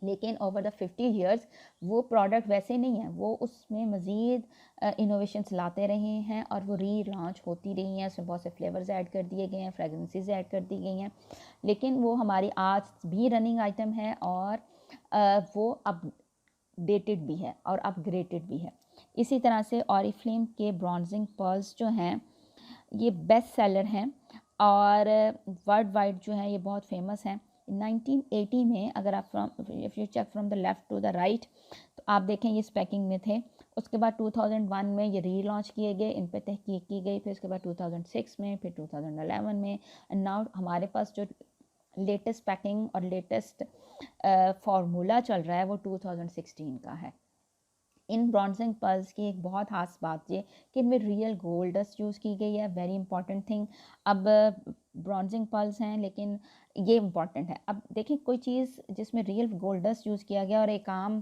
लेकिन ओवर द 50 ईयर्स वो प्रोडक्ट वैसे नहीं है, वो उसमें मज़ीद इनोवेशंस लाते रहे हैं, और वो री लॉन्च होती रही हैं, उसमें बहुत से फ्लेवर्स ऐड कर दिए गए हैं, फ्रेगरेंसेस ऐड कर दी गई हैं, लेकिन वो हमारी आज भी रनिंग आइटम है, और वो अपडेटेड भी है और अपग्रेडेड भी है। इसी तरह से ऑरिफ्लेम के ब्रॉन्जिंग पर्ल्स जो हैं ये बेस्ट सेलर हैं, और वर्ल्ड वाइड जो है ये बहुत फेमस हैं। 1980 में अगर आप if you check from the left to the right, तो आप देखें ये पैकिंग में थे। उसके बाद 2001 में ये री लॉन्च किए गए, इन पर तहकीक की गई, फिर उसके बाद 2006 में, फिर 2011 में, एंड नाउ हमारे पास जो लेटेस्ट पैकिंग और लेटेस्ट फार्मूला चल रहा है वो 2016 का है। इन ब्रॉन्जिंग पर्ल्स की एक बहुत ख़ास बात ये कि इनमें रियल गोल्ड डस्ट यूज़ की गई है, वेरी इंपॉर्टेंट थिंग। अब ब्रॉन्जिंग पल्स हैं, लेकिन ये इम्पॉर्टेंट है। अब देखें, कोई चीज़ जिसमें रियल गोल्ड डस्ट यूज़ किया गया और एक आम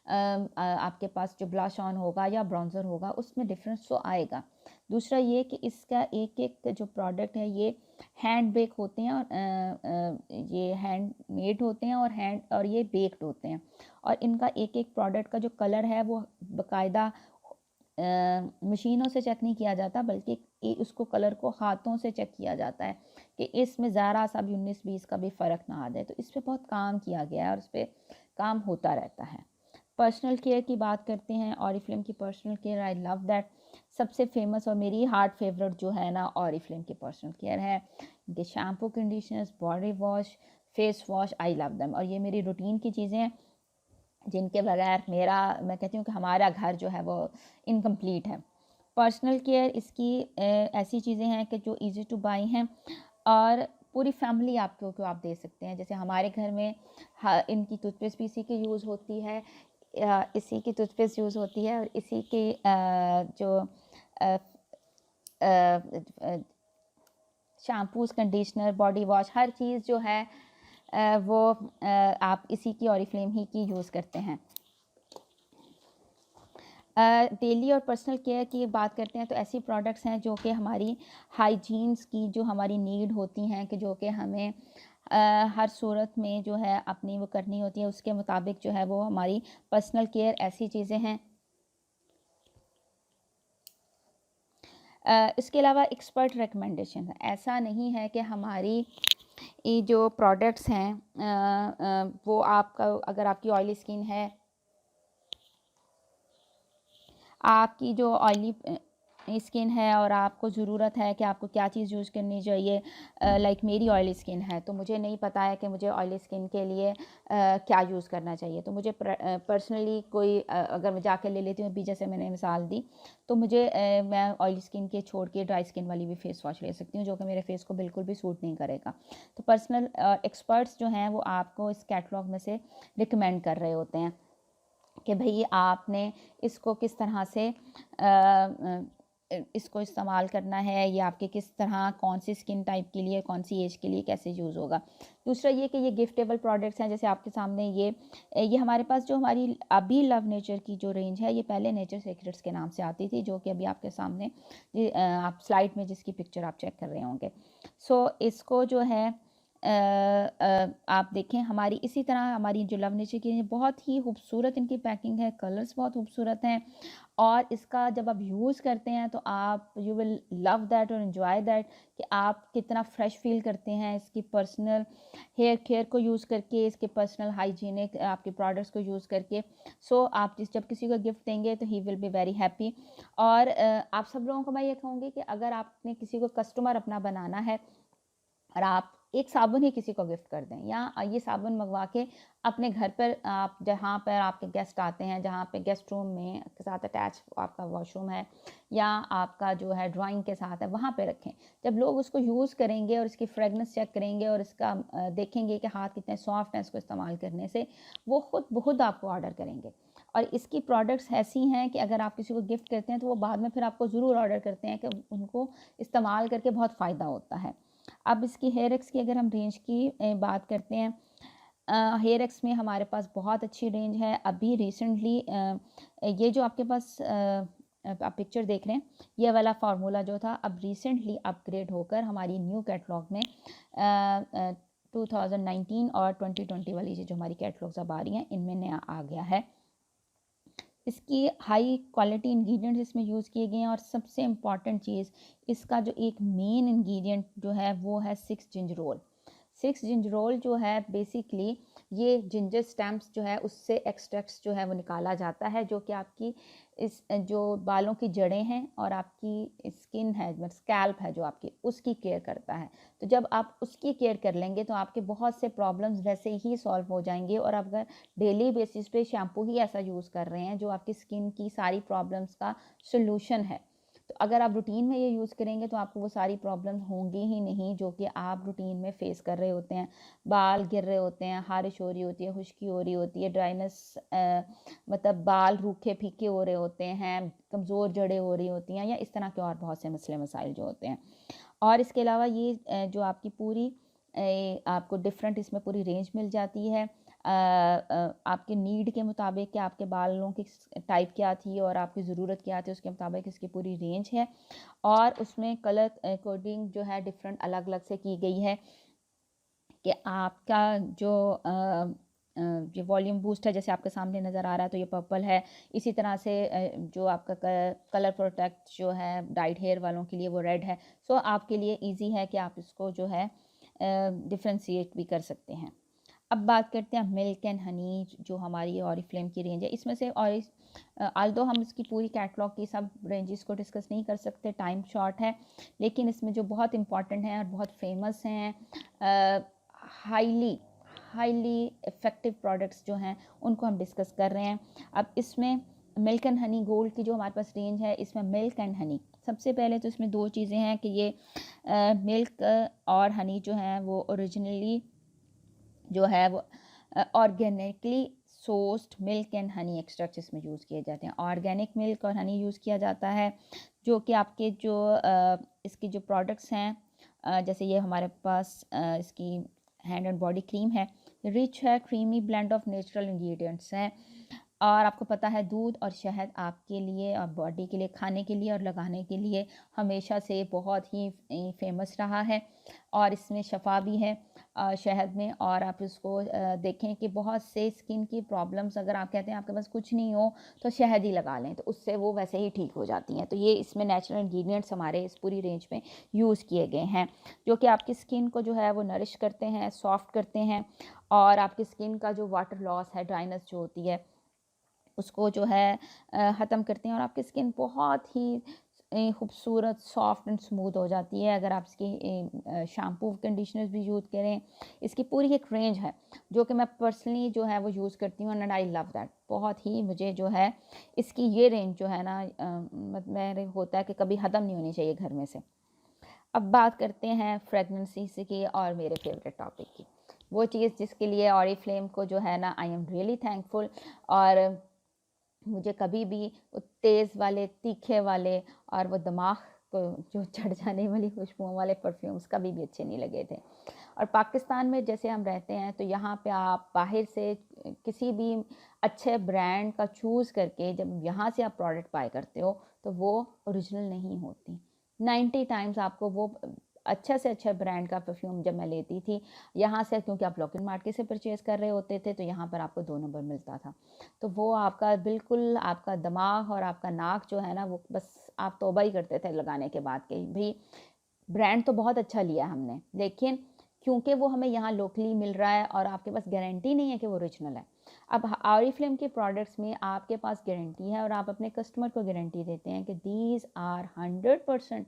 आपके पास जो ब्लश ऑन होगा या ब्राउज़र होगा, उसमें डिफरेंस तो आएगा। दूसरा ये कि इसका एक एक जो प्रोडक्ट है ये हैंड बेक होते हैं, और ये हैंड मेड होते हैं, और ये बेक्ड होते हैं, और इनका एक एक प्रोडक्ट का जो कलर है वो बाकायदा मशीनों से चेक नहीं किया जाता, बल्कि उसको कलर को हाथों से चेक किया जाता है कि इसमें ज़रा सा भी 19-20 का भी फ़र्क ना आ जाए। तो इस पे बहुत काम किया गया है और इस पे काम होता रहता है। पर्सनल केयर की बात करते हैं, ऑरिफ्लेम की personal care, I love that. सबसे फेमस और मेरी हार्ट फेवरेट जो है ना, ऑरिफ्लेम की पर्सनल केयर है। इनके shampoo, conditioners, body wash, face wash, I love them. और ये मेरी रूटीन की चीज़ें हैं जिनके बगैर मैं कहती हूँ कि हमारा घर जो है वो इनकम्प्लीट है। पर्सनल केयर इसकी ऐसी चीज़ें हैं कि जो इजी टू बाई हैं और पूरी फैमिली आपको को आप दे सकते हैं। जैसे हमारे घर में इनकी टूथपेस्ट भी इसी की यूज़ होती है, इसी की टूथपेस्ट यूज़ होती है, और इसी की जो शैम्पूज़, कंडीशनर, बॉडी वॉश, हर चीज़ जो है वो आप इसी की ऑरिफ्लेम ही की यूज़ करते हैं। डेली और पर्सनल केयर की बात करते हैं तो ऐसी प्रोडक्ट्स हैं जो कि हमारी हाइजीन्स की जो हमारी नीड होती हैं, कि जो कि हमें हर सूरत में जो है अपनी वो करनी होती है, उसके मुताबिक जो है वो हमारी पर्सनल केयर ऐसी चीज़ें हैं। इसके अलावा एक्सपर्ट रिकमेंडेशन है। ऐसा नहीं है कि हमारी ये जो प्रोडक्ट्स हैं वो आपका, अगर आपकी ऑयली स्किन है, आपकी जो ऑयली स्किन है और आपको ज़रूरत है कि आपको क्या चीज़ यूज़ करनी चाहिए, लाइक मेरी ऑयली स्किन है तो मुझे नहीं पता है कि मुझे ऑयली स्किन के लिए क्या यूज़ करना चाहिए, तो मुझे पर्सनली कोई अगर मैं जाकर ले लेती हूँ, अभी जैसे मैंने मिसाल दी, तो मुझे मैं ऑयली स्किन के छोड़ के ड्राई स्किन वाली भी फेस वॉश ले सकती हूँ, जो कि मेरे फेस को बिल्कुल भी सूट नहीं करेगा। तो पर्सनल एक्सपर्ट्स जो हैं वो आपको इस कैटलॉग में से रिकमेंड कर रहे होते हैं कि भाई आपने इसको किस तरह से इसको इस्तेमाल करना है, ये आपके किस तरह, कौन सी स्किन टाइप के लिए, कौन सी एज के लिए कैसे यूज़ होगा। दूसरा ये कि ये गिफ्टेबल प्रोडक्ट्स हैं, जैसे आपके सामने ये हमारे पास जो हमारी अभी लव नेचर की जो रेंज है, ये पहले नेचर सीक्रेट्स के नाम से आती थी, जो कि अभी आपके सामने आप स्लाइड में जिसकी पिक्चर आप चेक कर रहे होंगे। सो इसको जो है आप देखें, हमारी इसी तरह हमारी जो लव नेचर की बहुत ही खूबसूरत इनकी पैकिंग है, कलर्स बहुत खूबसूरत हैं, और इसका जब आप यूज़ करते हैं तो आप यू विल लव दैट और इन्जॉय दैट कि आप कितना फ्रेश फील करते हैं इसकी पर्सनल हेयर केयर को यूज़ करके, इसके पर्सनल हाइजीनिक आपके प्रोडक्ट्स को यूज़ करके। सो आप जब किसी को गिफ्ट देंगे तो he will be very happy. और आप सब लोगों को मैं ये कहूँगी कि अगर आपने किसी को कस्टमर अपना बनाना है और आप एक साबुन ही किसी को गिफ्ट कर दें, या ये साबुन मंगवा के अपने घर पर, आप जहाँ पर आपके गेस्ट आते हैं, जहाँ पे गेस्ट रूम में के साथ अटैच आपका वॉशरूम है या आपका जो है ड्राइंग के साथ है, वहाँ पे रखें। जब लोग उसको यूज़ करेंगे और इसकी फ्रेगनेंस चेक करेंगे और इसका देखेंगे कि हाथ कितने सॉफ्ट हैं इसको इस्तेमाल करने से, वो खुद बहुत आपको ऑर्डर करेंगे। और इसकी प्रोडक्ट्स ऐसी हैं कि अगर आप किसी को गिफ्ट करते हैं तो वो बाद में फिर आपको ज़रूर ऑर्डर करते हैं कि उनको इस्तेमाल करके बहुत फ़ायदा होता है। अब इसकी हेयर एक्स की अगर हम रेंज की बात करते हैं, हेयर एक्स में हमारे पास बहुत अच्छी रेंज है। अभी रिसेंटली ये जो आपके पास आप पिक्चर देख रहे हैं, ये वाला फार्मूला जो था अब रिसेंटली अपग्रेड होकर हमारी न्यू कैटलॉग में 2019 और 2020 वाली जो हमारी कैटलॉग्स अब आ रही हैं, इनमें नया आ गया है। इसकी हाई क्वालिटी इंग्रेडिएंट्स इसमें यूज़ किए गए हैं, और सबसे इम्पॉर्टेंट चीज़, इसका जो एक मेन इंग्रेडिएंट जो है वो है 6 जिंजरोल। 6 जिंजरोल जो है बेसिकली ये जिंजर स्टेम्स जो है उससे एक्सट्रैक्ट्स जो है वो निकाला जाता है, जो कि आपकी इस जो बालों की जड़ें हैं और आपकी स्किन है, मतलब स्कैल्प है जो आपकी, उसकी केयर करता है। तो जब आप उसकी केयर कर लेंगे तो आपके बहुत से प्रॉब्लम्स वैसे ही सॉल्व हो जाएंगे। और अगर डेली बेसिस पे शैम्पू ही ऐसा यूज़ कर रहे हैं जो आपकी स्किन की सारी प्रॉब्लम्स का सॉल्यूशन है, तो अगर आप रूटीन में ये यूज़ करेंगे तो आपको वो सारी प्रॉब्लम्स होंगी ही नहीं जो कि आप रूटीन में फेस कर रहे होते हैं। बाल गिर रहे होते हैं, ख़ारिश हो रही होती है, खुश्की हो रही होती है, ड्राइनेस मतलब बाल रूखे फीके हो रहे होते हैं, कमज़ोर जड़ें हो रही होती हैं, या इस तरह के और बहुत से मसले मसाइल जो होते हैं। और इसके अलावा ये जो आपकी पूरी आपको डिफरेंट इसमें पूरी रेंज मिल जाती है आपके नीड के मुताबिक कि आपके बालों की टाइप क्या थी और आपकी ज़रूरत क्या थी, उसके मुताबिक इसकी पूरी रेंज है। और उसमें कलर कोडिंग जो है डिफरेंट अलग अलग से की गई है कि आपका जो जो वॉल्यूम बूस्ट है, जैसे आपके सामने नज़र आ रहा है तो ये पर्पल है। इसी तरह से जो आपका कलर प्रोटेक्ट जो है डाइड हेयर वालों के लिए वो रेड है। सो आपके लिए इजी है कि आप इसको जो है डिफ्रेंशिएट भी कर सकते हैं। अब बात करते हैं मिल्क एंड हनी, जो हमारी ऑरिफ्लेम की रेंज है। इसमें से और आल्दो हम इसकी पूरी कैटलॉग की सब रेंजेस को डिस्कस नहीं कर सकते, टाइम शॉर्ट है, लेकिन इसमें जो बहुत इंपॉर्टेंट हैं और बहुत फेमस हैं, हाईली हाईली इफ़ेक्टिव प्रोडक्ट्स जो हैं उनको हम डिस्कस कर रहे हैं। अब इसमें मिल्क एंड हनी गोल्ड की जो हमारे पास रेंज है, इसमें मिल्क एंड हनी सबसे पहले तो इसमें दो चीज़ें हैं कि ये मिल्क और हनी जो है वो ओरिजिनली जो है वो organically sourced milk and honey extract इसमें यूज़ किए जाते हैं। ऑर्गेनिक मिल्क और हनी यूज़ किया जाता है, जो कि आपके जो इसकी जो प्रोडक्ट्स हैं, जैसे ये हमारे पास इसकी हैंड एंड बॉडी क्रीम है, रिच है, creamy blend of natural ingredients हैं। और आपको पता है दूध और शहद आपके लिए और बॉडी के लिए, खाने के लिए और लगाने के लिए हमेशा से बहुत ही फेमस रहा है, और इसमें शफा भी है शहद में। और आप इसको देखें कि बहुत से स्किन की प्रॉब्लम्स, अगर आप कहते हैं आपके पास कुछ नहीं हो तो शहद ही लगा लें, तो उससे वो वैसे ही ठीक हो जाती हैं। तो ये इसमें नेचुरल इंग्रेडिएंट्स हमारे इस पूरी रेंज में यूज़ किए गए हैं, जो कि आपकी स्किन को जो है वो नरिश करते हैं, सॉफ्ट करते हैं, और आपकी स्किन का जो वाटर लॉस है, ड्राइनेस जो होती है, उसको जो है ख़त्म करते हैं, और आपकी स्किन बहुत ही खूबसूरत, सॉफ्ट एंड स्मूथ हो जाती है अगर आप इसकी शैम्पू कंडीशनर्स भी यूज़ करें। इसकी पूरी एक रेंज है जो कि मैं पर्सनली जो है वो यूज़ करती हूँ, एंड आई लव दैट। बहुत ही मुझे जो है इसकी ये रेंज जो है ना मेरे होता है कि कभी ख़त्म नहीं होनी चाहिए घर में से। अब बात करते हैं फ्रेगनेंसी की और मेरे फेवरेट टॉपिक की, वो चीज़ जिसके लिए ऑरिफ्लेम को जो है ना आई एम रियली थैंकफुल। और मुझे कभी भी वो तेज़ वाले, तीखे वाले और वो दिमाग को जो चढ़ जाने वाली खुशबुओं वाले परफ्यूम्स कभी भी अच्छे नहीं लगे थे। और पाकिस्तान में जैसे हम रहते हैं तो यहाँ पे आप बाहर से किसी भी अच्छे ब्रांड का चूज़ करके जब यहाँ से आप प्रोडक्ट बाय करते हो तो वो ओरिजिनल नहीं होती। 90 टाइम्स आपको वो अच्छा से अच्छा ब्रांड का परफ्यूम जब मैं लेती थी यहाँ से, क्योंकि आप लॉकिन मार्केट से परचेज़ कर रहे होते थे, तो यहाँ पर आपको 2 नंबर मिलता था। तो वो आपका बिल्कुल आपका दिमाग और आपका नाक जो है ना वो बस आप तौबा ही करते थे लगाने के बाद कि भाई ब्रांड तो बहुत अच्छा लिया हमने, लेकिन क्योंकि वो हमें यहाँ लोकली मिल रहा है और आपके पास गारंटी नहीं है कि वो ओरिजिनल है। अब ऑरिफ्लेम के प्रोडक्ट्स में आपके पास गारंटी है और आप अपने कस्टमर को गारंटी देते हैं कि दीज आर 100%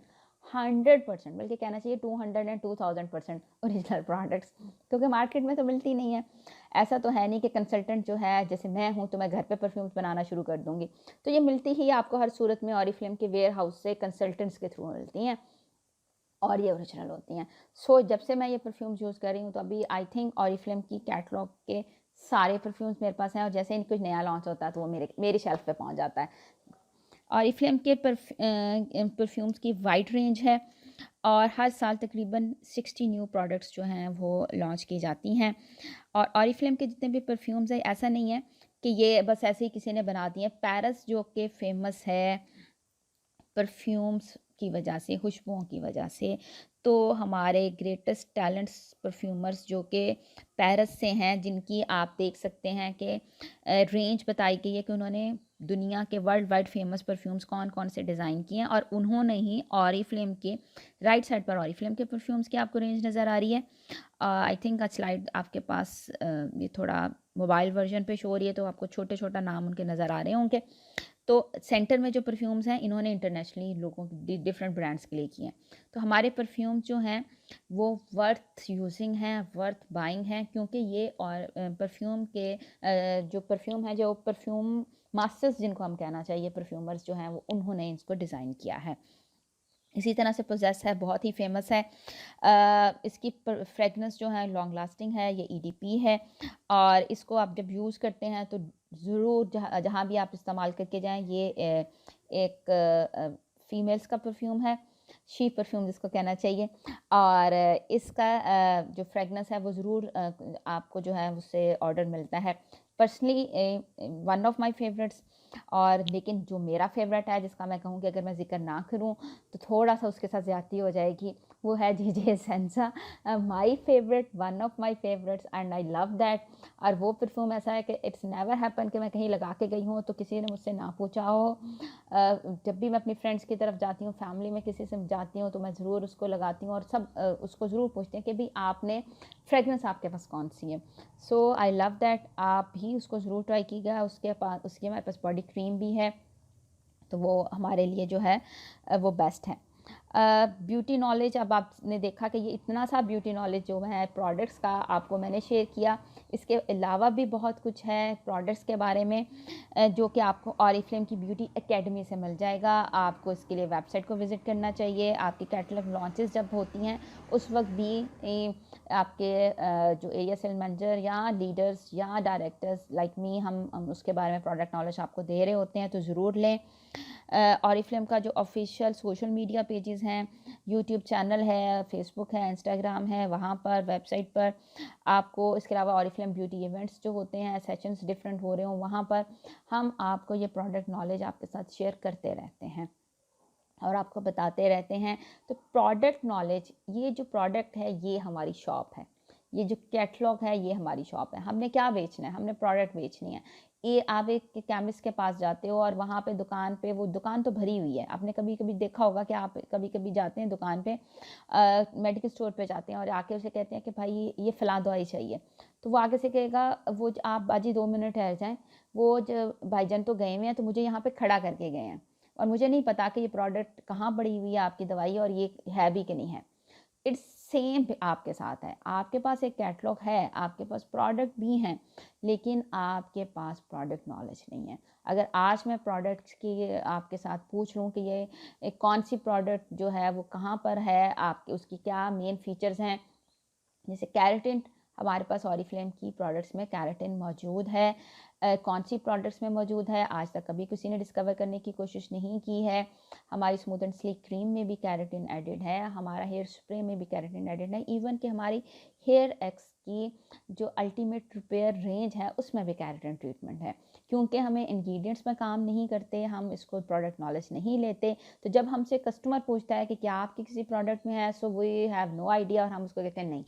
बल्कि कहना चाहिए 200 एंड 2000% ओरिजिनल प्रोडक्ट्स, क्योंकि मार्केट में तो मिलती नहीं है। ऐसा तो है नहीं कि कंसल्टेंट जो है, जैसे मैं हूँ तो मैं घर पे परफ्यूम्स बनाना शुरू कर दूँगी, तो ये मिलती ही आपको हर सूरत में ऑरिफ्लेम के वेयर हाउस से कंसल्टेंट्स के थ्रू मिलती हैं और ये ओरिजिनल होती हैं। सो जब से मैं ये परफ्यूम्स यूज़ कर रही हूँ तो अभी आई थिंक ऑरिफ्लेम की कैटलॉग के सारे परफ्यूम्स मेरे पास हैं, और जैसे ही कुछ नया लॉन्च होता है तो वो मेरी शेल्फ पे पहुँच जाता है। ऑरिफ्लेम के परफ्यूम्स की वाइड रेंज है, और हर साल तकरीबन 60 न्यू प्रोडक्ट्स जो हैं वो लॉन्च की जाती हैं। और ऑरिफ्लेम के जितने भी परफ्यूम्स हैं, ऐसा नहीं है कि ये बस ऐसे ही किसी ने बना दिए हैं। पेरिस जो कि फेमस है परफ्यूम्स की वजह से, खुशबुओं की वजह से, तो हमारे ग्रेटेस्ट टैलेंट्स परफ्यूमर्स जो कि पेरिस से हैं, जिनकी आप देख सकते हैं कि रेंज बताई गई है कि उन्होंने दुनिया के वर्ल्ड वाइड फेमस परफ्यूम्स कौन कौन से डिज़ाइन किए हैं, और उन्होंने ही ऑरिफ्लेम के राइट साइड पर ऑरिफ्लेम के परफ्यूम्स की आपको रेंज नज़र आ रही है। आई थिंक स्लाइड आपके पास ये थोड़ा मोबाइल वर्जन पे शो हो रही है, तो आपको छोटे छोटा नाम उनके नज़र आ रहे होंगे। तो सेंटर में जो परफ्यूम्स हैं इन्होंने इंटरनेशनली लोगों डिफरेंट ब्रांड्स के लिए किए हैं। तो हमारे परफ्यूम्स जो हैं वो वर्थ यूजिंग हैं, वर्थ बाइंग हैं, क्योंकि ये और परफ्यूम के जो परफ्यूम है, जो परफ्यूम मास्टर्स जिनको हम कहना चाहिए, परफ्यूमर्स जो हैं वो, उन्होंने इसको डिज़ाइन किया है। इसी तरह से पोजेस है, बहुत ही फेमस है। इसकी फ्रेगनेंस जो है लॉन्ग लास्टिंग है, ये ईडीपी है और इसको आप जब यूज़ करते हैं तो ज़रूर जहाँ जहाँ भी आप इस्तेमाल करके जाएँ, ये एक फ़ीमेल्स का परफ्यूम है, शी परफ्यूम जिसको कहना चाहिए। और इसका जो फ्रेगनेंस है वो ज़रूर आपको जो है उससे ऑर्डर मिलता है। Personally one of my favourites. और लेकिन जो मेरा फेवरेट है, जिसका मैं कहूँ कि अगर मैं ज़िक्र ना करूँ तो थोड़ा-सा उसके साथ ज़्यादती हो जाएगी, वो है जीजे एसेंसा। My favourite, one of my favourites and I love that. और वो परफ्यूम ऐसा है कि इट्स नेवर हैपन कि मैं कहीं लगा के गई हूँ तो किसी ने मुझसे ना पूछा हो। जब भी मैं अपनी फ्रेंड्स की तरफ जाती हूँ, फैमिली में किसी से जाती हूँ, तो मैं ज़रूर उसको लगाती हूँ और सब उसको ज़रूर पूछते हैं कि भाई आपने फ्रेगरेंस आपके पास कौन सी है। सो आई लव दैट। आप भी उसको ज़रूर ट्राई कीजिएगा। उसके हमारे पास बॉडी क्रीम भी है, तो वो हमारे लिए जो है वो बेस्ट है। ब्यूटी नॉलेज, अब आपने देखा कि ये इतना सा ब्यूटी नॉलेज जो है प्रोडक्ट्स का आपको मैंने शेयर किया। इसके अलावा भी बहुत कुछ है प्रोडक्ट्स के बारे में जो कि आपको ऑरिफ्लेम की ब्यूटी एकेडमी से मिल जाएगा। आपको इसके लिए वेबसाइट को विज़िट करना चाहिए। आपकी कैटलॉग लॉन्चेस जब होती हैं उस वक्त भी आपके जो एरिया सेल मैनेजर या लीडर्स या डायरेक्टर्स लाइक मी, हम उसके बारे में प्रोडक्ट नॉलेज आपको दे रहे होते हैं, तो ज़रूर लें। ऑरिफ्लेम का जो ऑफिशियल सोशल मीडिया पेजेस हैं, यूट्यूब चैनल है, फेसबुक है, इंस्टाग्राम है, वहाँ पर वेबसाइट पर आपको, इसके अलावा ऑरिफ्लेम ब्यूटी इवेंट्स जो होते हैं, सेशंस डिफरेंट हो रहे हों, वहाँ पर हम आपको ये प्रोडक्ट नॉलेज आपके साथ शेयर करते रहते हैं और आपको बताते रहते हैं। तो प्रोडक्ट नॉलेज, ये जो प्रोडक्ट है ये हमारी शॉप है, ये जो कैटलॉग है ये हमारी शॉप है। हमने क्या बेचना है? हमने प्रोडक्ट बेचनी है। ये आप एक केमिस्ट के पास जाते हो और वहाँ पे दुकान पे, वो दुकान तो भरी हुई है। आपने कभी कभी देखा होगा कि आप कभी कभी जाते हैं दुकान पे, मेडिकल स्टोर पे जाते हैं और आके उसे कहते हैं कि भाई ये फ़लाँ दवाई चाहिए, तो वो आगे से कहेगा, वो आप बाजी 2 मिनट ठहर जाएँ, वो जो भाईजान तो गए हुए हैं, तो मुझे यहाँ पे खड़ा करके गए हैं और मुझे नहीं पता कि ये प्रोडक्ट कहाँ पड़ी हुई है आपकी दवाई और ये है भी कि नहीं है। इट्स सेम आपके साथ है। आपके पास एक कैटलॉग है, आपके पास प्रोडक्ट भी हैं, लेकिन आपके पास प्रोडक्ट नॉलेज नहीं है। अगर आज मैं प्रोडक्ट्स की आपके साथ पूछ लूँ कि ये एक कौन सी प्रोडक्ट जो है वो कहाँ पर है, आपके उसकी क्या मेन फीचर्स हैं, जैसे कैरेटिन, हमारे पास ऑरिफ्लेम की प्रोडक्ट्स में कैरेटिन मौजूद है। कौन सी प्रोडक्ट्स में मौजूद है आज तक कभी किसी ने डिस्कवर करने की कोशिश नहीं की है। हमारी स्मूथ एंड स्लीक क्रीम में भी कैरेटिन एडिड है, हमारा हेयर स्प्रे में भी कैरेटिन एडिड है, इवन कि हमारी हेयर एक्स की जो अल्टीमेट रिपेयर रेंज है उसमें भी कैरेटिन ट्रीटमेंट है। क्योंकि हमें इंग्रेडिएंट्स में काम नहीं करते, हम इसको प्रोडक्ट नॉलेज नहीं लेते, तो जब हमसे कस्टमर पूछता है कि क्या आपकी किसी प्रोडक्ट में है, so we have no idea और हम उसको कहते हैं नहीं,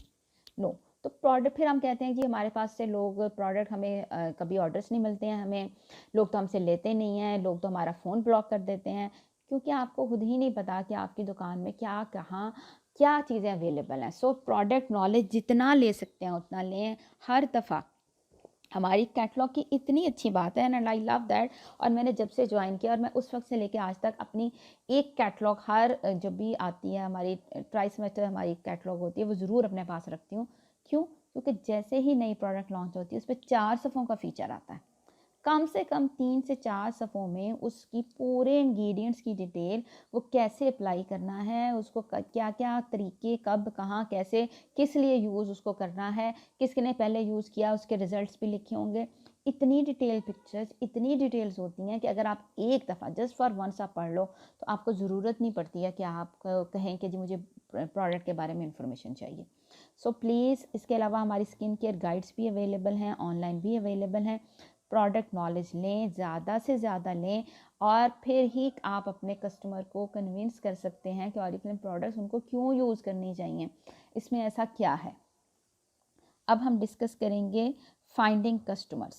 नो। तो प्रोडक्ट फिर हम कहते हैं जी हमारे पास से लोग प्रोडक्ट हमें कभी ऑर्डर्स नहीं मिलते हैं, हमें लोग तो हमसे लेते नहीं हैं, लोग तो हमारा फ़ोन ब्लॉक कर देते हैं, क्योंकि आपको खुद ही नहीं पता कि आपकी दुकान में क्या, कहाँ, क्या चीज़ें अवेलेबल हैं। सो प्रोडक्ट नॉलेज जितना ले सकते हैं उतना लें। हर दफ़ा हमारी कैटलॉग की इतनी अच्छी बात है एंड आई लव दैट। और मैंने जब से ज्वाइन किया और मैं उस वक्त से लेके आज तक अपनी एक कैटलॉग हर जब भी आती है, हमारी ट्राई सेमेस्टर हमारी कैटलॉग होती है, वो ज़रूर अपने पास रखती हूँ। क्यों? क्योंकि जैसे ही नई प्रोडक्ट लॉन्च होती है उस पर 4 सफ़ों का फ़ीचर आता है। कम से कम 3 से 4 सफ़ों में उसकी पूरे इंग्रेडिएंट्स की डिटेल, वो कैसे अप्लाई करना है, उसको क्या क्या तरीके, कब, कहाँ, कैसे, किस लिए यूज़ उसको करना है, किसने पहले यूज़ किया, उसके रिजल्ट्स भी लिखे होंगे। इतनी डिटेल पिक्चर्स, इतनी डिटेल्स होती हैं कि अगर आप एक दफ़ा जस्ट फॉर वंस आप पढ़ लो तो आपको ज़रूरत नहीं पड़ती है कि आप कहें कि जी मुझे प्रोडक्ट के बारे में इंफॉर्मेशन चाहिए। सो प्लीज़, इसके अलावा हमारी स्किन केयर गाइड्स भी अवेलेबल हैं, ऑनलाइन भी अवेलेबल हैं। प्रोडक्ट नॉलेज लें, ज़्यादा से ज़्यादा लें और फिर ही आप अपने कस्टमर को कन्विंस कर सकते हैं कि ऑरिफ्लेम प्रोडक्ट्स उनको क्यों यूज़ करनी चाहिए, इसमें ऐसा क्या है। अब हम डिस्कस करेंगे फाइंडिंग कस्टमर्स।